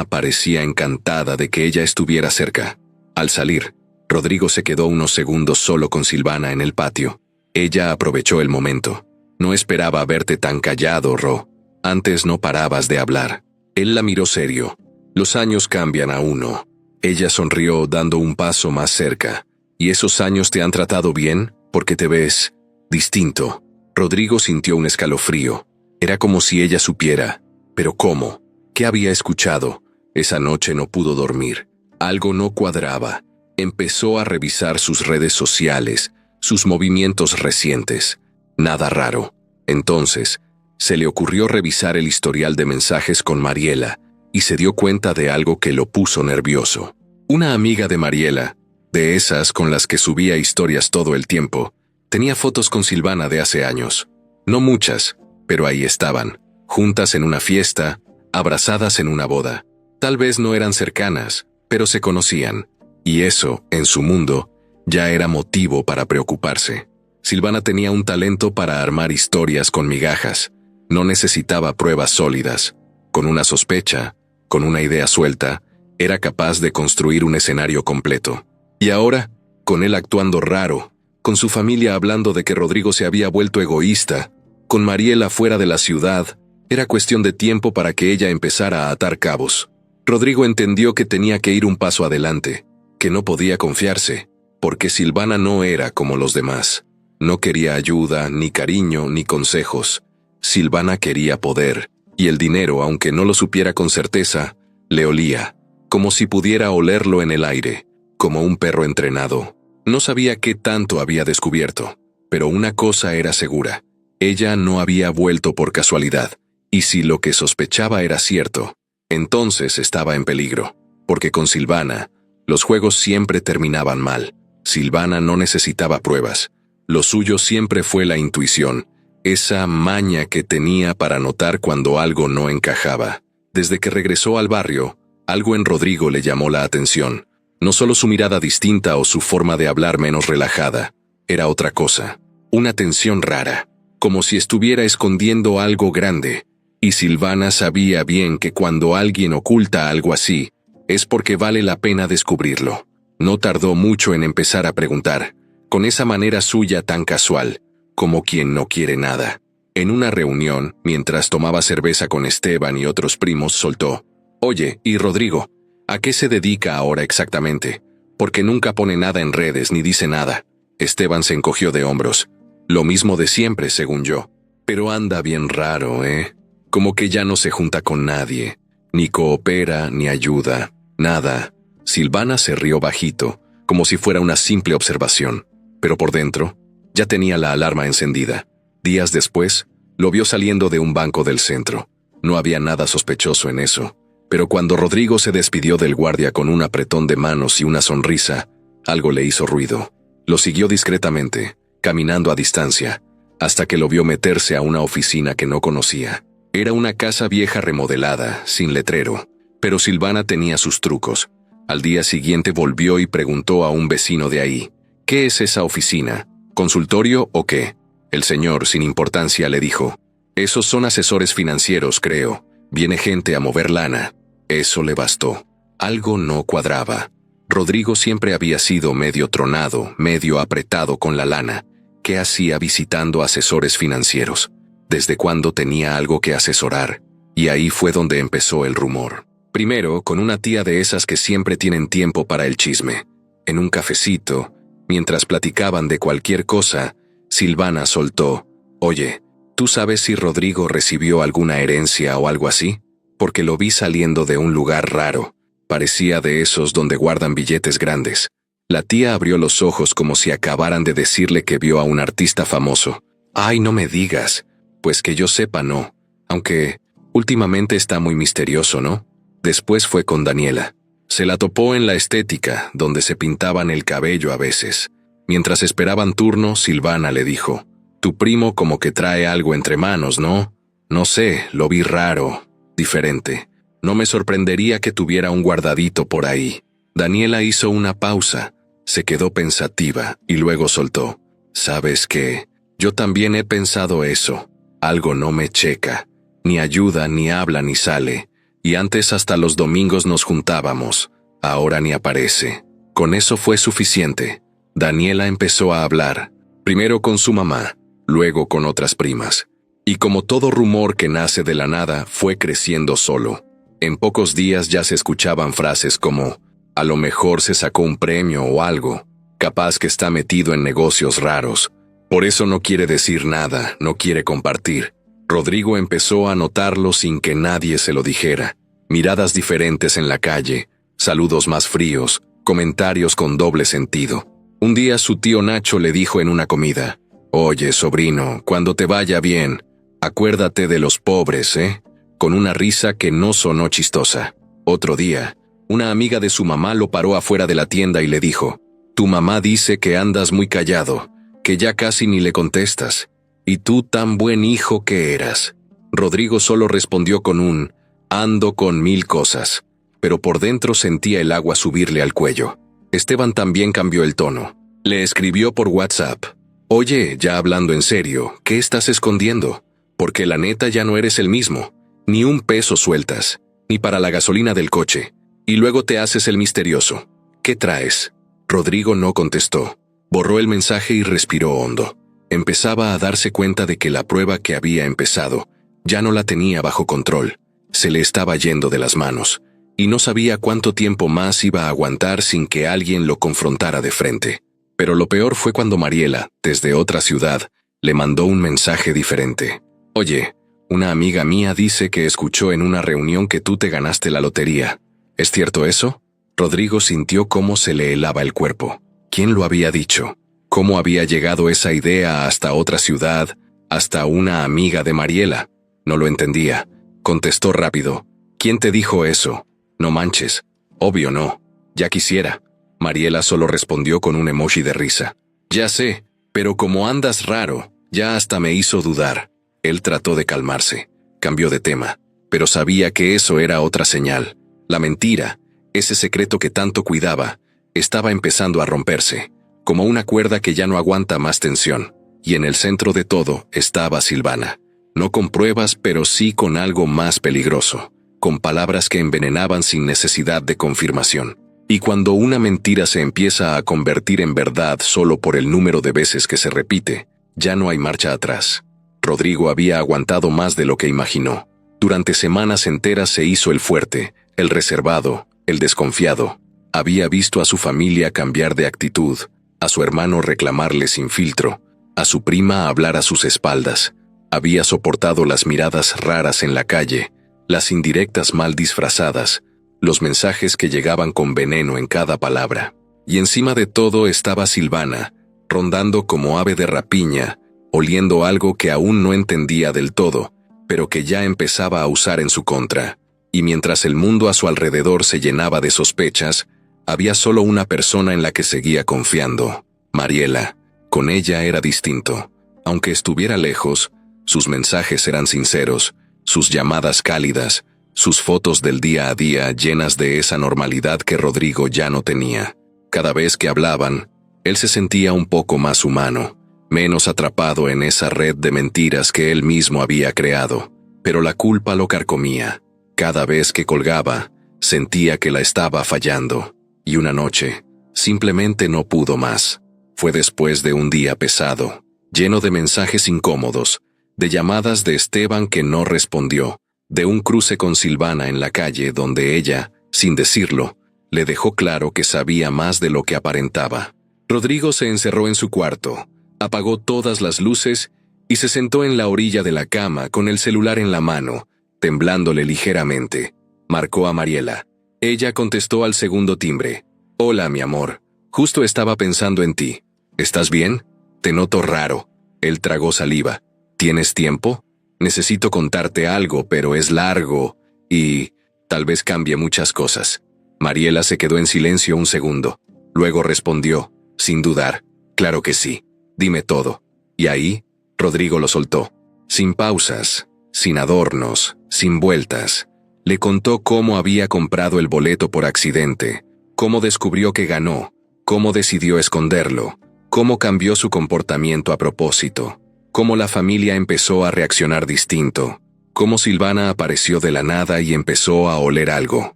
parecía encantada de que ella estuviera cerca. Al salir, Rodrigo se quedó unos segundos solo con Silvana en el patio. Ella aprovechó el momento. No esperaba verte tan callado, Ro. Antes no parabas de hablar. Él la miró serio. Los años cambian a uno. Ella sonrió dando un paso más cerca. ¿Y esos años te han tratado bien? Porque te ves distinto. Rodrigo sintió un escalofrío. Era como si ella supiera. ¿Pero cómo? ¿Qué había escuchado? Esa noche no pudo dormir. Algo no cuadraba. Empezó a revisar sus redes sociales, sus movimientos recientes. Nada raro. Entonces, se le ocurrió revisar el historial de mensajes con Mariela y se dio cuenta de algo que lo puso nervioso. Una amiga de Mariela, de esas con las que subía historias todo el tiempo, tenía fotos con Silvana de hace años. No muchas, pero ahí estaban, juntas en una fiesta, abrazadas en una boda. Tal vez no eran cercanas, pero se conocían. Y eso, en su mundo, ya era motivo para preocuparse. Silvana tenía un talento para armar historias con migajas. No necesitaba pruebas sólidas. Con una sospecha, con una idea suelta, era capaz de construir un escenario completo. Y ahora, con él actuando raro, con su familia hablando de que Rodrigo se había vuelto egoísta, con Mariela fuera de la ciudad, era cuestión de tiempo para que ella empezara a atar cabos. Rodrigo entendió que tenía que ir un paso adelante, que no podía confiarse, porque Silvana no era como los demás. No quería ayuda, ni cariño, ni consejos. Silvana quería poder, y el dinero, aunque no lo supiera con certeza, le olía, como si pudiera olerlo en el aire, como un perro entrenado. No sabía qué tanto había descubierto, pero una cosa era segura. Ella no había vuelto por casualidad, y si lo que sospechaba era cierto, entonces estaba en peligro, porque con Silvana, los juegos siempre terminaban mal. Silvana no necesitaba pruebas. Lo suyo siempre fue la intuición, esa maña que tenía para notar cuando algo no encajaba. Desde que regresó al barrio, algo en Rodrigo le llamó la atención. No solo su mirada distinta o su forma de hablar menos relajada, era otra cosa. Una tensión rara, como si estuviera escondiendo algo grande. Y Silvana sabía bien que cuando alguien oculta algo así, es porque vale la pena descubrirlo. No tardó mucho en empezar a preguntar, con esa manera suya tan casual, como quien no quiere nada. En una reunión, mientras tomaba cerveza con Esteban y otros primos, soltó: «Oye, ¿y Rodrigo? ¿A qué se dedica ahora exactamente? Porque nunca pone nada en redes ni dice nada». Esteban se encogió de hombros. «Lo mismo de siempre, según yo. Pero anda bien raro, ¿eh? Como que ya no se junta con nadie, ni coopera, ni ayuda, nada». Silvana se rió bajito, como si fuera una simple observación, pero por dentro ya tenía la alarma encendida. Días después, lo vio saliendo de un banco del centro. No había nada sospechoso en eso, pero cuando Rodrigo se despidió del guardia con un apretón de manos y una sonrisa, algo le hizo ruido. Lo siguió discretamente, caminando a distancia, hasta que lo vio meterse a una oficina que no conocía. Era una casa vieja remodelada, sin letrero, pero Silvana tenía sus trucos. Al día siguiente volvió y preguntó a un vecino de ahí: «¿Qué es esa oficina? ¿Consultorio o qué?». El señor, sin importancia, le dijo: «Esos son asesores financieros, creo. Viene gente a mover lana». Eso le bastó. Algo no cuadraba. Rodrigo siempre había sido medio tronado, medio apretado con la lana. ¿Qué hacía visitando asesores financieros? ¿Desde cuándo tenía algo que asesorar? Y ahí fue donde empezó el rumor. Primero, con una tía de esas que siempre tienen tiempo para el chisme. En un cafecito, mientras platicaban de cualquier cosa, Silvana soltó: «Oye, ¿tú sabes si Rodrigo recibió alguna herencia o algo así? Porque lo vi saliendo de un lugar raro. Parecía de esos donde guardan billetes grandes». La tía abrió los ojos como si acabaran de decirle que vio a un artista famoso. Ay, no me digas. Pues que yo sepa, no. Aunque últimamente está muy misterioso, ¿no? Después fue con Daniela. Se la topó en la estética, donde se pintaban el cabello a veces. Mientras esperaban turno, Silvana le dijo: «Tu primo como que trae algo entre manos, ¿no? No sé, lo vi raro, diferente. No me sorprendería que tuviera un guardadito por ahí». Daniela hizo una pausa, se quedó pensativa y luego soltó: «¿Sabes qué? Yo también he pensado eso. Algo no me checa. Ni ayuda, ni habla, ni sale. Y antes hasta los domingos nos juntábamos. Ahora ni aparece». Con eso fue suficiente. Daniela empezó a hablar, primero con su mamá, luego con otras primas. Y como todo rumor que nace de la nada, fue creciendo solo. En pocos días ya se escuchaban frases como: «A lo mejor se sacó un premio o algo. Capaz que está metido en negocios raros. Por eso no quiere decir nada, no quiere compartir». Rodrigo empezó a notarlo sin que nadie se lo dijera. Miradas diferentes en la calle, saludos más fríos, comentarios con doble sentido. Un día su tío Nacho le dijo en una comida: «Oye, sobrino, cuando te vaya bien, acuérdate de los pobres, ¿eh?», con una risa que no sonó chistosa. Otro día, una amiga de su mamá lo paró afuera de la tienda y le dijo: «Tu mamá dice que andas muy callado, que ya casi ni le contestas. Y tú tan buen hijo que eras». Rodrigo solo respondió con un: «Ando con 1000 cosas», pero por dentro sentía el agua subirle al cuello. Esteban también cambió el tono. Le escribió por WhatsApp: «Oye, ya hablando en serio, ¿qué estás escondiendo? Porque la neta ya no eres el mismo. Ni un peso sueltas, ni para la gasolina del coche. Y luego te haces el misterioso. ¿Qué traes?». Rodrigo no contestó. Borró el mensaje y respiró hondo. Empezaba a darse cuenta de que la prueba que había empezado ya no la tenía bajo control. Se le estaba yendo de las manos, y no sabía cuánto tiempo más iba a aguantar sin que alguien lo confrontara de frente. Pero lo peor fue cuando Mariela, desde otra ciudad, le mandó un mensaje diferente. «Oye, una amiga mía dice que escuchó en una reunión que tú te ganaste la lotería. ¿Es cierto eso?». Rodrigo sintió cómo se le helaba el cuerpo. ¿Quién lo había dicho? ¿Cómo había llegado esa idea hasta otra ciudad, hasta una amiga de Mariela? No lo entendía. Contestó rápido: «¿Quién te dijo eso?». «No manches. Obvio no. Ya quisiera». Mariela solo respondió con un emoji de risa. «Ya sé, pero como andas raro, ya hasta me hizo dudar». Él trató de calmarse. Cambió de tema, pero sabía que eso era otra señal. La mentira, ese secreto que tanto cuidaba, estaba empezando a romperse, como una cuerda que ya no aguanta más tensión. Y en el centro de todo estaba Silvana. No con pruebas, pero sí con algo más peligroso, con palabras que envenenaban sin necesidad de confirmación. Y cuando una mentira se empieza a convertir en verdad solo por el número de veces que se repite, ya no hay marcha atrás. Rodrigo había aguantado más de lo que imaginó. Durante semanas enteras se hizo el fuerte, el reservado, el desconfiado. Había visto a su familia cambiar de actitud, a su hermano reclamarle sin filtro, a su prima hablar a sus espaldas. Había soportado las miradas raras en la calle, las indirectas mal disfrazadas, los mensajes que llegaban con veneno en cada palabra. Y encima de todo estaba Silvana, rondando como ave de rapiña, oliendo algo que aún no entendía del todo, pero que ya empezaba a usar en su contra. Y mientras el mundo a su alrededor se llenaba de sospechas, había solo una persona en la que seguía confiando: Mariela. Con ella era distinto. Aunque estuviera lejos, sus mensajes eran sinceros, sus llamadas cálidas, sus fotos del día a día llenas de esa normalidad que Rodrigo ya no tenía. Cada vez que hablaban, él se sentía un poco más humano, menos atrapado en esa red de mentiras que él mismo había creado. Pero la culpa lo carcomía. Cada vez que colgaba, sentía que la estaba fallando. Y una noche, simplemente no pudo más. Fue después de un día pesado, lleno de mensajes incómodos, de llamadas de Esteban que no respondió, de un cruce con Silvana en la calle donde ella, sin decirlo, le dejó claro que sabía más de lo que aparentaba. Rodrigo se encerró en su cuarto, apagó todas las luces y se sentó en la orilla de la cama con el celular en la mano, temblándole ligeramente. Marcó a Mariela. Ella contestó al segundo timbre. «Hola, mi amor. Justo estaba pensando en ti. ¿Estás bien? Te noto raro. Él tragó saliva. ¿Tienes tiempo? Necesito contarte algo, pero es largo y tal vez cambie muchas cosas. Mariela se quedó en silencio un segundo. Luego respondió, sin dudar. Claro que sí. Dime todo. Y ahí, Rodrigo lo soltó. Sin pausas, sin adornos, sin vueltas. Le contó cómo había comprado el boleto por accidente, cómo descubrió que ganó, cómo decidió esconderlo, cómo cambió su comportamiento a propósito, cómo la familia empezó a reaccionar distinto, cómo Silvana apareció de la nada y empezó a oler algo.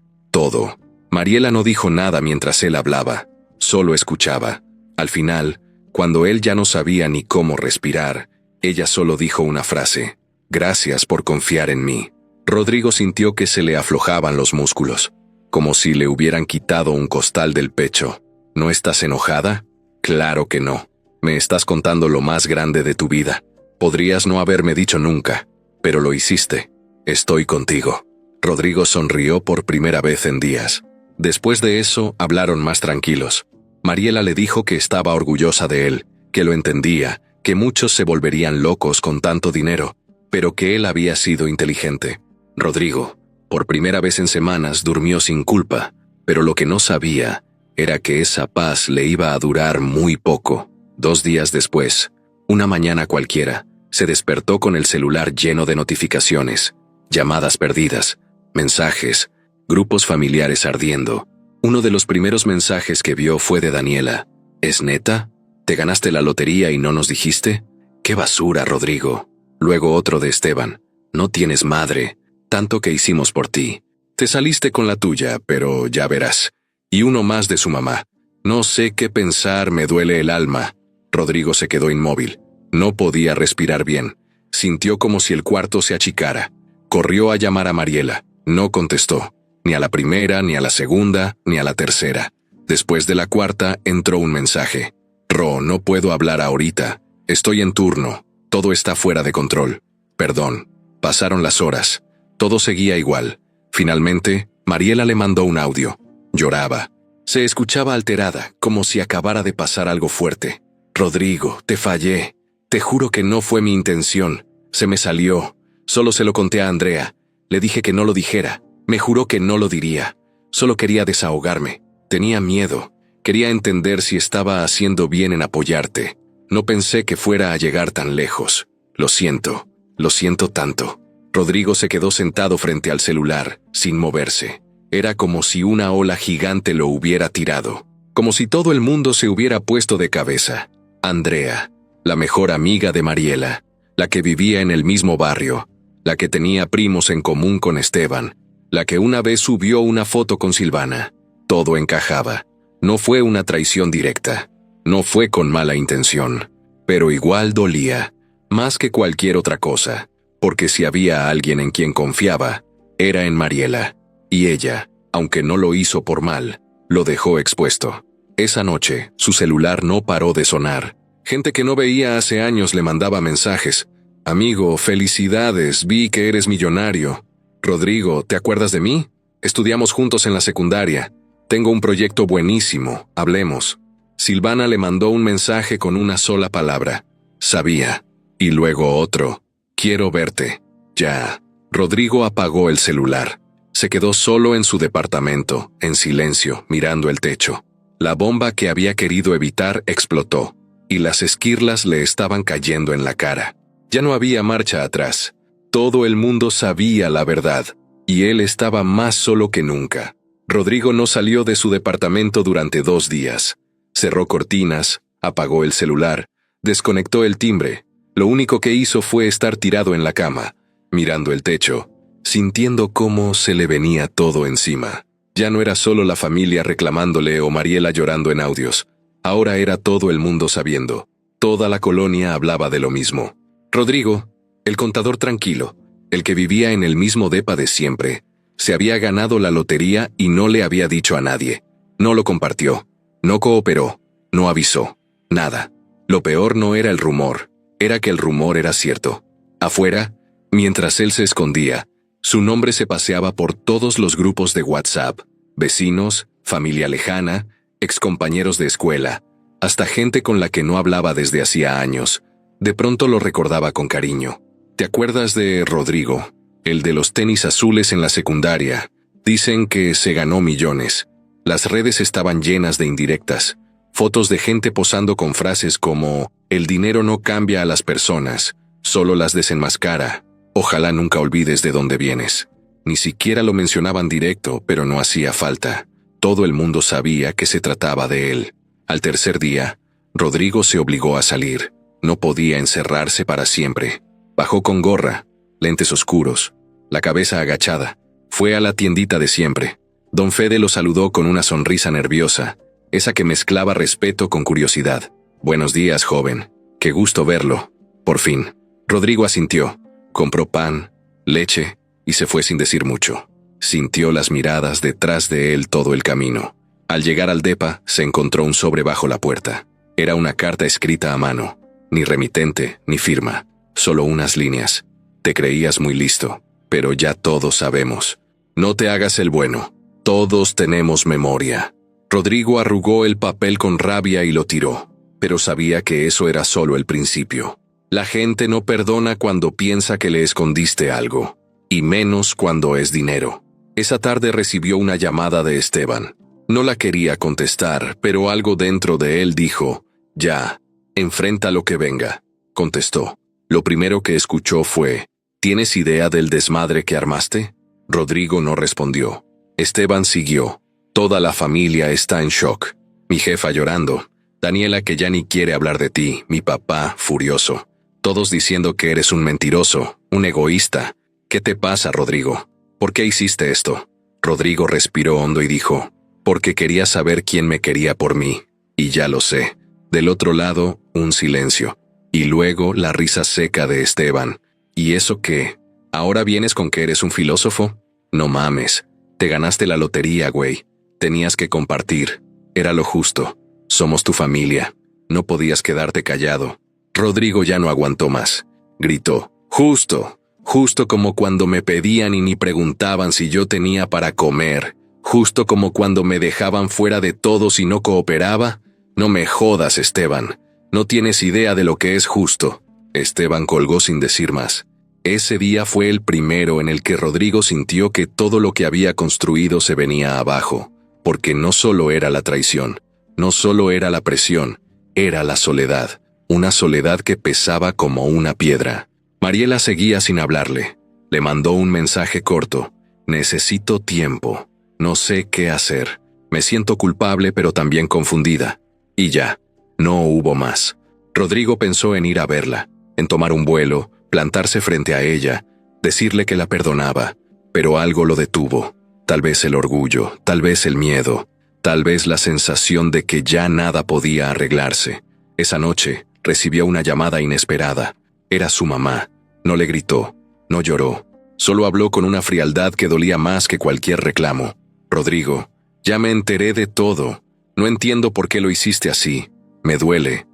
Todo. Mariela no dijo nada mientras él hablaba, solo escuchaba. Al final, cuando él ya no sabía ni cómo respirar, ella solo dijo una frase: «Gracias por confiar en mí». Rodrigo sintió que se le aflojaban los músculos, como si le hubieran quitado un costal del pecho. ¿No estás enojada? Claro que no. Me estás contando lo más grande de tu vida. Podrías no haberme dicho nunca, pero lo hiciste. Estoy contigo. Rodrigo sonrió por primera vez en días. Después de eso, hablaron más tranquilos. Mariela le dijo que estaba orgullosa de él, que lo entendía, que muchos se volverían locos con tanto dinero, pero que él había sido inteligente. Rodrigo, por primera vez en semanas, durmió sin culpa, pero lo que no sabía era que esa paz le iba a durar muy poco. 2 días después, una mañana cualquiera, se despertó con el celular lleno de notificaciones, llamadas perdidas, mensajes, grupos familiares ardiendo. Uno de los primeros mensajes que vio fue de Daniela. ¿Es neta? ¿Te ganaste la lotería y no nos dijiste? ¡Qué basura, Rodrigo! Luego otro de Esteban. No tienes madre. Tanto que hicimos por ti. Te saliste con la tuya, pero ya verás. Y uno más de su mamá. No sé qué pensar, me duele el alma. Rodrigo se quedó inmóvil. No podía respirar bien. Sintió como si el cuarto se achicara. Corrió a llamar a Mariela. No contestó. Ni a la primera, ni a la segunda, ni a la tercera. Después de la cuarta, entró un mensaje. «Ro, no puedo hablar ahorita. Estoy en turno. Todo está fuera de control. Perdón». Pasaron las horas. Todo seguía igual. Finalmente, Mariela le mandó un audio. Lloraba. Se escuchaba alterada, como si acabara de pasar algo fuerte. «Rodrigo, te fallé. Te juro que no fue mi intención. Se me salió. Solo se lo conté a Andrea. Le dije que no lo dijera. Me juró que no lo diría. Solo quería desahogarme. Tenía miedo. Quería entender si estaba haciendo bien en apoyarte. No pensé que fuera a llegar tan lejos. Lo siento. Lo siento tanto». Rodrigo se quedó sentado frente al celular, sin moverse. Era como si una ola gigante lo hubiera tirado. Como si todo el mundo se hubiera puesto de cabeza. Andrea, la mejor amiga de Mariela, la que vivía en el mismo barrio, la que tenía primos en común con Esteban, la que una vez subió una foto con Silvana. Todo encajaba. No fue una traición directa. No fue con mala intención. Pero igual dolía, más que cualquier otra cosa. Porque si había alguien en quien confiaba, era en Mariela. Y ella, aunque no lo hizo por mal, lo dejó expuesto. Esa noche, su celular no paró de sonar. Gente que no veía hace años le mandaba mensajes. «Amigo, felicidades, vi que eres millonario. Rodrigo, ¿te acuerdas de mí? Estudiamos juntos en la secundaria. Tengo un proyecto buenísimo, hablemos». Silvana le mandó un mensaje con una sola palabra. «Sabía». Y luego otro. «Quiero verte. Ya». Rodrigo apagó el celular. Se quedó solo en su departamento, en silencio, mirando el techo. La bomba que había querido evitar explotó, y las esquirlas le estaban cayendo en la cara. Ya no había marcha atrás. Todo el mundo sabía la verdad, y él estaba más solo que nunca. Rodrigo no salió de su departamento durante 2 días. Cerró cortinas, apagó el celular, desconectó el timbre. Lo único que hizo fue estar tirado en la cama, mirando el techo, sintiendo cómo se le venía todo encima. Ya no era solo la familia reclamándole o Mariela llorando en audios. Ahora era todo el mundo sabiendo. Toda la colonia hablaba de lo mismo. Rodrigo, el contador tranquilo, el que vivía en el mismo depa de siempre, se había ganado la lotería y no le había dicho a nadie. No lo compartió, no cooperó, no avisó, nada. Lo peor no era el rumor, era que el rumor era cierto. Afuera, mientras él se escondía, su nombre se paseaba por todos los grupos de WhatsApp, vecinos, familia lejana, excompañeros de escuela, hasta gente con la que no hablaba desde hacía años. De pronto lo recordaba con cariño. ¿Te acuerdas de Rodrigo, el de los tenis azules en la secundaria? Dicen que se ganó millones. Las redes estaban llenas de indirectas, fotos de gente posando con frases como «El dinero no cambia a las personas, solo las desenmascara. Ojalá nunca olvides de dónde vienes». Ni siquiera lo mencionaban directo, pero no hacía falta. Todo el mundo sabía que se trataba de él. Al tercer día, Rodrigo se obligó a salir. No podía encerrarse para siempre. Bajó con gorra, lentes oscuros, la cabeza agachada. Fue a la tiendita de siempre. Don Fede lo saludó con una sonrisa nerviosa, esa que mezclaba respeto con curiosidad. «Buenos días, joven. Qué gusto verlo». Por fin, Rodrigo asintió. Compró pan, leche y se fue sin decir mucho. Sintió las miradas detrás de él todo el camino. Al llegar al depa, se encontró un sobre bajo la puerta. Era una carta escrita a mano. Ni remitente, ni firma. Solo unas líneas. «Te creías muy listo, pero ya todos sabemos. No te hagas el bueno. Todos tenemos memoria». Rodrigo arrugó el papel con rabia y lo tiró. Pero sabía que eso era solo el principio. La gente no perdona cuando piensa que le escondiste algo. Y menos cuando es dinero. Esa tarde recibió una llamada de Esteban. No la quería contestar, pero algo dentro de él dijo, «Ya, enfrenta lo que venga». Contestó. Lo primero que escuchó fue, «¿Tienes idea del desmadre que armaste?». Rodrigo no respondió. Esteban siguió. «Toda la familia está en shock. Mi jefa llorando. Daniela que ya ni quiere hablar de ti. Mi papá furioso. Todos diciendo que eres un mentiroso, un egoísta. ¿Qué te pasa, Rodrigo? ¿Por qué hiciste esto?». Rodrigo respiró hondo y dijo, «Porque quería saber quién me quería por mí. Y ya lo sé». Del otro lado, un silencio. Y luego la risa seca de Esteban. «¿Y eso qué? ¿Ahora vienes con que eres un filósofo? No mames. Te ganaste la lotería, güey. Tenías que compartir. Era lo justo. Somos tu familia. No podías quedarte callado». Rodrigo ya no aguantó más. Gritó, «Justo. Justo como cuando me pedían y ni preguntaban si yo tenía para comer. Justo como cuando me dejaban fuera de todo si no cooperaba. No me jodas, Esteban. No tienes idea de lo que es justo». Esteban colgó sin decir más. Ese día fue el primero en el que Rodrigo sintió que todo lo que había construido se venía abajo, porque no solo era la traición, no solo era la presión, era la soledad, una soledad que pesaba como una piedra. Mariela seguía sin hablarle. Le mandó un mensaje corto. «Necesito tiempo. No sé qué hacer. Me siento culpable pero también confundida». Y ya, no hubo más. Rodrigo pensó en ir a verla, en tomar un vuelo, plantarse frente a ella, decirle que la perdonaba, pero algo lo detuvo. Tal vez el orgullo, tal vez el miedo, tal vez la sensación de que ya nada podía arreglarse. Esa noche recibió una llamada inesperada. Era su mamá. No le gritó, no lloró, solo habló con una frialdad que dolía más que cualquier reclamo. «Rodrigo, ya me enteré de todo. No entiendo por qué lo hiciste así. Me duele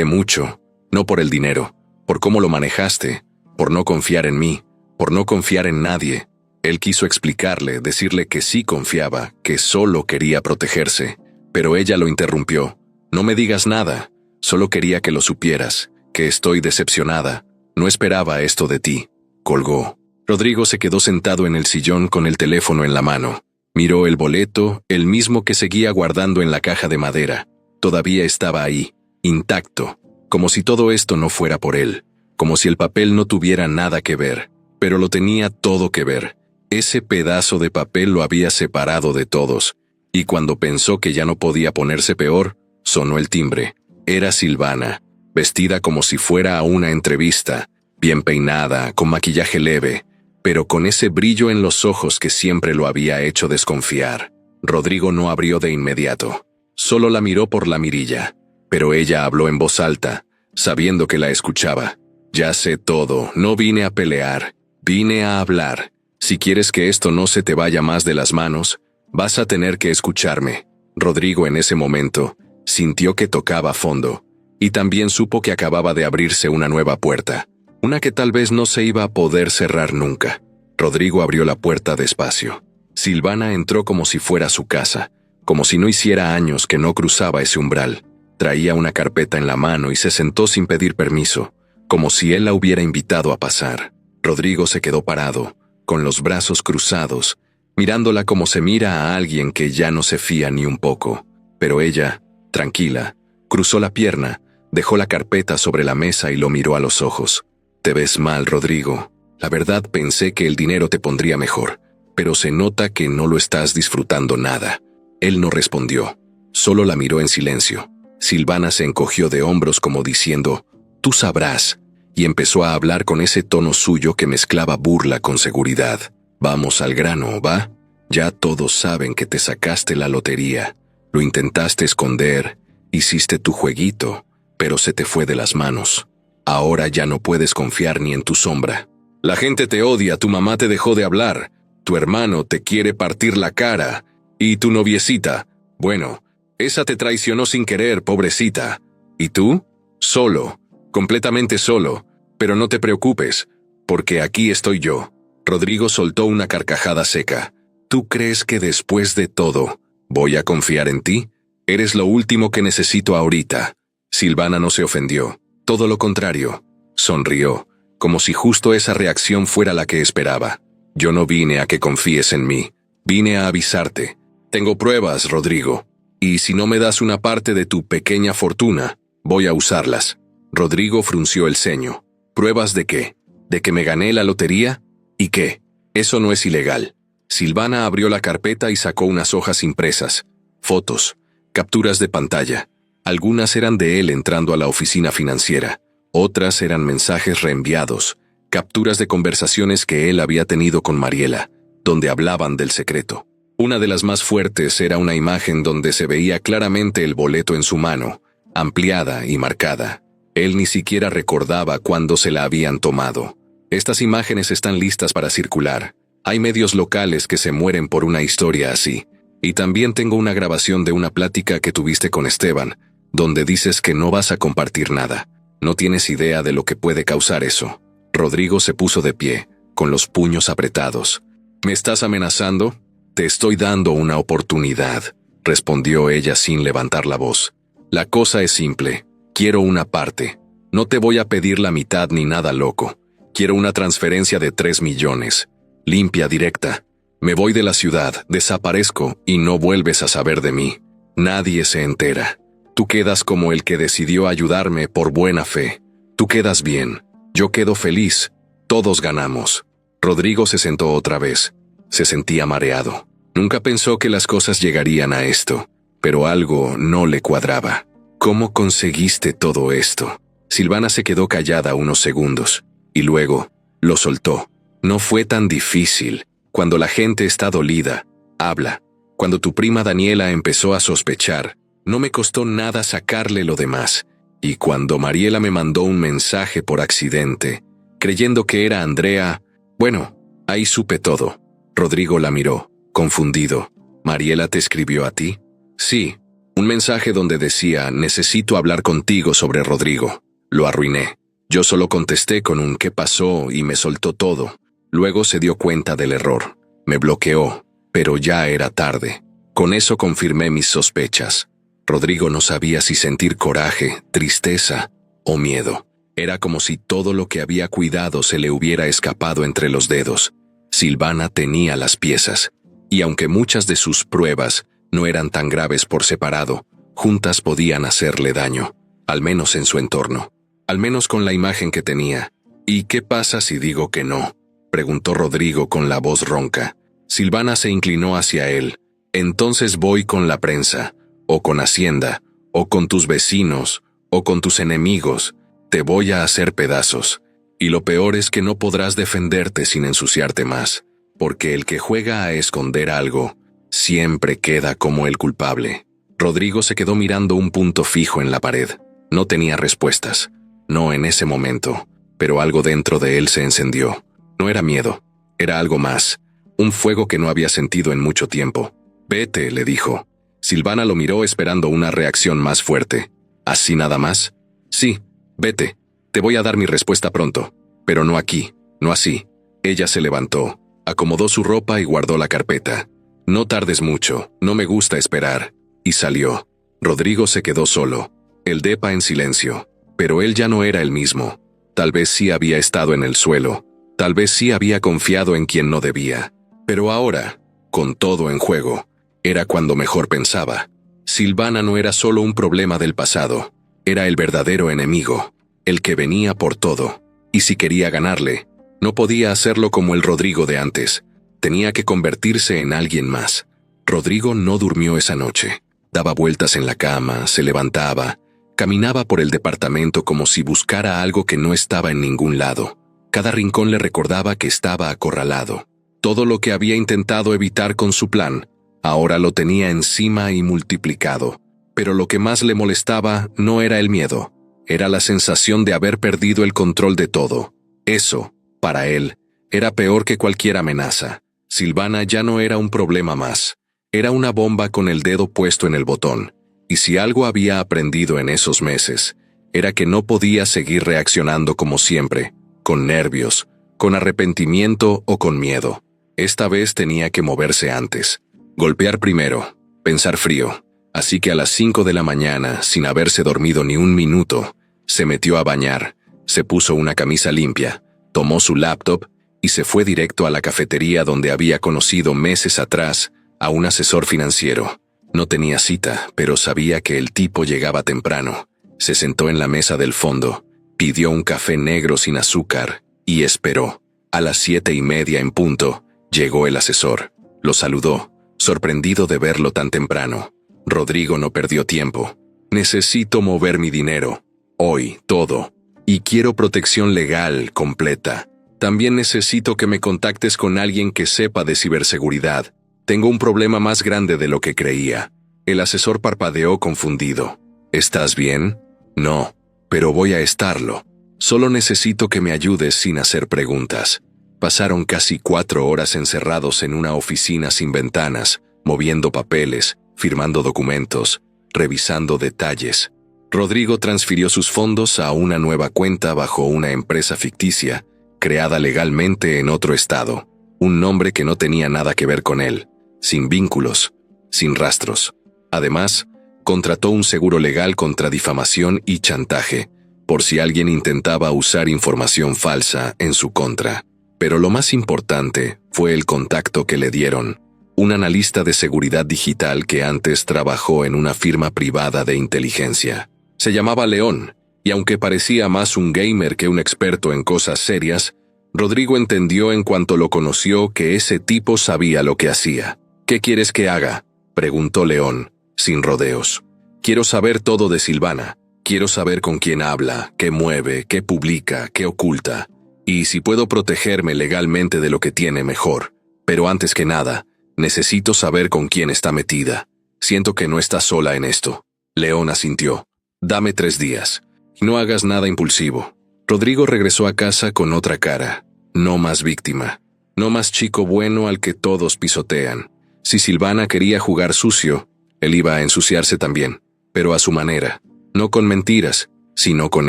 mucho. No por el dinero, por cómo lo manejaste, por no confiar en mí, por no confiar en nadie». Él quiso explicarle, decirle que sí confiaba, que solo quería protegerse, pero ella lo interrumpió. «No me digas nada, solo quería que lo supieras, que estoy decepcionada. No esperaba esto de ti». Colgó. Rodrigo se quedó sentado en el sillón con el teléfono en la mano. Miró el boleto, el mismo que seguía guardando en la caja de madera. Todavía estaba ahí, intacto, como si todo esto no fuera por él, como si el papel no tuviera nada que ver, pero lo tenía todo que ver. Ese pedazo de papel lo había separado de todos, y cuando pensó que ya no podía ponerse peor, sonó el timbre. Era Silvana, vestida como si fuera a una entrevista, bien peinada, con maquillaje leve, pero con ese brillo en los ojos que siempre lo había hecho desconfiar. Rodrigo no abrió de inmediato, solo la miró por la mirilla, pero ella habló en voz alta, sabiendo que la escuchaba. «Ya sé todo, no vine a pelear, vine a hablar. Si quieres que esto no se te vaya más de las manos, vas a tener que escucharme». Rodrigo en ese momento sintió que tocaba fondo, y también supo que acababa de abrirse una nueva puerta, una que tal vez no se iba a poder cerrar nunca. Rodrigo abrió la puerta despacio. Silvana entró como si fuera su casa, como si no hiciera años que no cruzaba ese umbral. Traía una carpeta en la mano y se sentó sin pedir permiso, como si él la hubiera invitado a pasar. Rodrigo se quedó parado, con los brazos cruzados, mirándola como se mira a alguien que ya no se fía ni un poco. Pero ella, tranquila, cruzó la pierna, dejó la carpeta sobre la mesa y lo miró a los ojos. «Te ves mal, Rodrigo. La verdad pensé que el dinero te pondría mejor, pero se nota que no lo estás disfrutando nada». Él no respondió, solo la miró en silencio. Silvana se encogió de hombros como diciendo, «Tú sabrás», y empezó a hablar con ese tono suyo que mezclaba burla con seguridad. «Vamos al grano, ¿va? Ya todos saben que te sacaste la lotería. Lo intentaste esconder, hiciste tu jueguito, pero se te fue de las manos. Ahora ya no puedes confiar ni en tu sombra. La gente te odia, tu mamá te dejó de hablar, tu hermano te quiere partir la cara, y tu noviecita, bueno, esa te traicionó sin querer, pobrecita. ¿Y tú? Solo, completamente solo, pero no te preocupes, porque aquí estoy yo». Rodrigo soltó una carcajada seca. «¿Tú crees que después de todo voy a confiar en ti? Eres lo último que necesito ahorita». Silvana no se ofendió, todo lo contrario. Sonrió, como si justo esa reacción fuera la que esperaba. «Yo no vine a que confíes en mí, vine a avisarte. Tengo pruebas, Rodrigo, y si no me das una parte de tu pequeña fortuna, voy a usarlas». Rodrigo frunció el ceño. «¿Pruebas de qué? ¿De que me gané la lotería? ¿Y qué? Eso no es ilegal». Silvana abrió la carpeta y sacó unas hojas impresas, fotos, capturas de pantalla. Algunas eran de él entrando a la oficina financiera, otras eran mensajes reenviados, capturas de conversaciones que él había tenido con Mariela, donde hablaban del secreto. Una de las más fuertes era una imagen donde se veía claramente el boleto en su mano, ampliada y marcada. Él ni siquiera recordaba cuándo se la habían tomado. Estas imágenes están listas para circular. Hay medios locales que se mueren por una historia así. Y también tengo una grabación de una plática que tuviste con Esteban, donde dices que no vas a compartir nada. No tienes idea de lo que puede causar eso». Rodrigo se puso de pie, con los puños apretados. «¿Me estás amenazando? Te estoy dando una oportunidad», respondió ella sin levantar la voz. «La cosa es simple. Quiero una parte. No te voy a pedir la mitad ni nada loco. Quiero una transferencia de 3 millones. Limpia, directa. Me voy de la ciudad, desaparezco y no vuelves a saber de mí. Nadie se entera. Tú quedas como el que decidió ayudarme por buena fe. Tú quedas bien. Yo quedo feliz. Todos ganamos». Rodrigo se sentó otra vez. Se sentía mareado. Nunca pensó que las cosas llegarían a esto, pero algo no le cuadraba. «¿Cómo conseguiste todo esto?». Silvana se quedó callada unos segundos, y luego lo soltó. «No fue tan difícil. Cuando la gente está dolida, habla. Cuando tu prima Daniela empezó a sospechar, no me costó nada sacarle lo demás. Y cuando Mariela me mandó un mensaje por accidente, creyendo que era Andrea, bueno, ahí supe todo». Rodrigo la miró, confundido. «¿Mariela te escribió a ti?». «Sí, un mensaje donde decía, necesito hablar contigo sobre Rodrigo. Lo arruiné. Yo solo contesté con un ¿qué pasó? Y me soltó todo. Luego se dio cuenta del error. Me bloqueó, pero ya era tarde. Con eso confirmé mis sospechas». Rodrigo no sabía si sentir coraje, tristeza o miedo. Era como si todo lo que había cuidado se le hubiera escapado entre los dedos. Silvana tenía las piezas, y aunque muchas de sus pruebas no eran tan graves por separado, juntas podían hacerle daño, al menos en su entorno, al menos con la imagen que tenía. «¿Y qué pasa si digo que no?», preguntó Rodrigo con la voz ronca. Silvana se inclinó hacia él. «Entonces voy con la prensa, o con Hacienda, o con tus vecinos, o con tus enemigos. Te voy a hacer pedazos. Y lo peor es que no podrás defenderte sin ensuciarte más, porque el que juega a esconder algo siempre queda como el culpable». Rodrigo se quedó mirando un punto fijo en la pared. No tenía respuestas. No en ese momento, pero algo dentro de él se encendió. No era miedo, era algo más, un fuego que no había sentido en mucho tiempo. «Vete», le dijo. Silvana lo miró esperando una reacción más fuerte. «¿Así nada más?». «Sí, vete. Te voy a dar mi respuesta pronto. Pero no aquí, no así». Ella se levantó, acomodó su ropa y guardó la carpeta. No tardes mucho, no me gusta esperar. Y salió. Rodrigo se quedó solo. El depa en silencio. Pero él ya no era el mismo. Tal vez sí había estado en el suelo. Tal vez sí había confiado en quien no debía. Pero ahora, con todo en juego, era cuando mejor pensaba. Silvana no era solo un problema del pasado. Era el verdadero enemigo. El que venía por todo. Y si quería ganarle, no podía hacerlo como el Rodrigo de antes. Tenía que convertirse en alguien más. Rodrigo no durmió esa noche. Daba vueltas en la cama, se levantaba, caminaba por el departamento como si buscara algo que no estaba en ningún lado. Cada rincón le recordaba que estaba acorralado. Todo lo que había intentado evitar con su plan, ahora lo tenía encima y multiplicado. Pero lo que más le molestaba no era el miedo, era la sensación de haber perdido el control de todo. Eso, para él, era peor que cualquier amenaza. Silvana ya no era un problema más. Era una bomba con el dedo puesto en el botón. Y si algo había aprendido en esos meses, era que no podía seguir reaccionando como siempre, con nervios, con arrepentimiento o con miedo. Esta vez tenía que moverse antes. Golpear primero, pensar frío. Así que a las 5 de la mañana, sin haberse dormido ni un minuto, se metió a bañar, se puso una camisa limpia, tomó su laptop y se fue directo a la cafetería donde había conocido meses atrás a un asesor financiero. No tenía cita, pero sabía que el tipo llegaba temprano. Se sentó en la mesa del fondo, pidió un café negro sin azúcar y esperó. A las 7:30 en punto, llegó el asesor. Lo saludó, sorprendido de verlo tan temprano. Rodrigo no perdió tiempo. Necesito mover mi dinero. Hoy, todo. Y quiero protección legal completa. También necesito que me contactes con alguien que sepa de ciberseguridad. Tengo un problema más grande de lo que creía. El asesor parpadeó confundido. ¿Estás bien? No, pero voy a estarlo. Solo necesito que me ayudes sin hacer preguntas. Pasaron casi 4 horas encerrados en una oficina sin ventanas, moviendo papeles, firmando documentos, revisando detalles. Rodrigo transfirió sus fondos a una nueva cuenta bajo una empresa ficticia, creada legalmente en otro estado. Un nombre que no tenía nada que ver con él. Sin vínculos, sin rastros. Además, contrató un seguro legal contra difamación y chantaje, por si alguien intentaba usar información falsa en su contra. Pero lo más importante fue el contacto que le dieron. Un analista de seguridad digital que antes trabajó en una firma privada de inteligencia. Se llamaba León, y aunque parecía más un gamer que un experto en cosas serias, Rodrigo entendió en cuanto lo conoció que ese tipo sabía lo que hacía. ¿Qué quieres que haga?, preguntó León, sin rodeos. Quiero saber todo de Silvana. Quiero saber con quién habla, qué mueve, qué publica, qué oculta. Y si puedo protegerme legalmente de lo que tiene, mejor. Pero antes que nada, necesito saber con quién está metida. Siento que no está sola en esto. León asintió. Dame 3 días. No hagas nada impulsivo. Rodrigo regresó a casa con otra cara. No más víctima. No más chico bueno al que todos pisotean. Si Silvana quería jugar sucio, él iba a ensuciarse también, pero a su manera. No con mentiras, sino con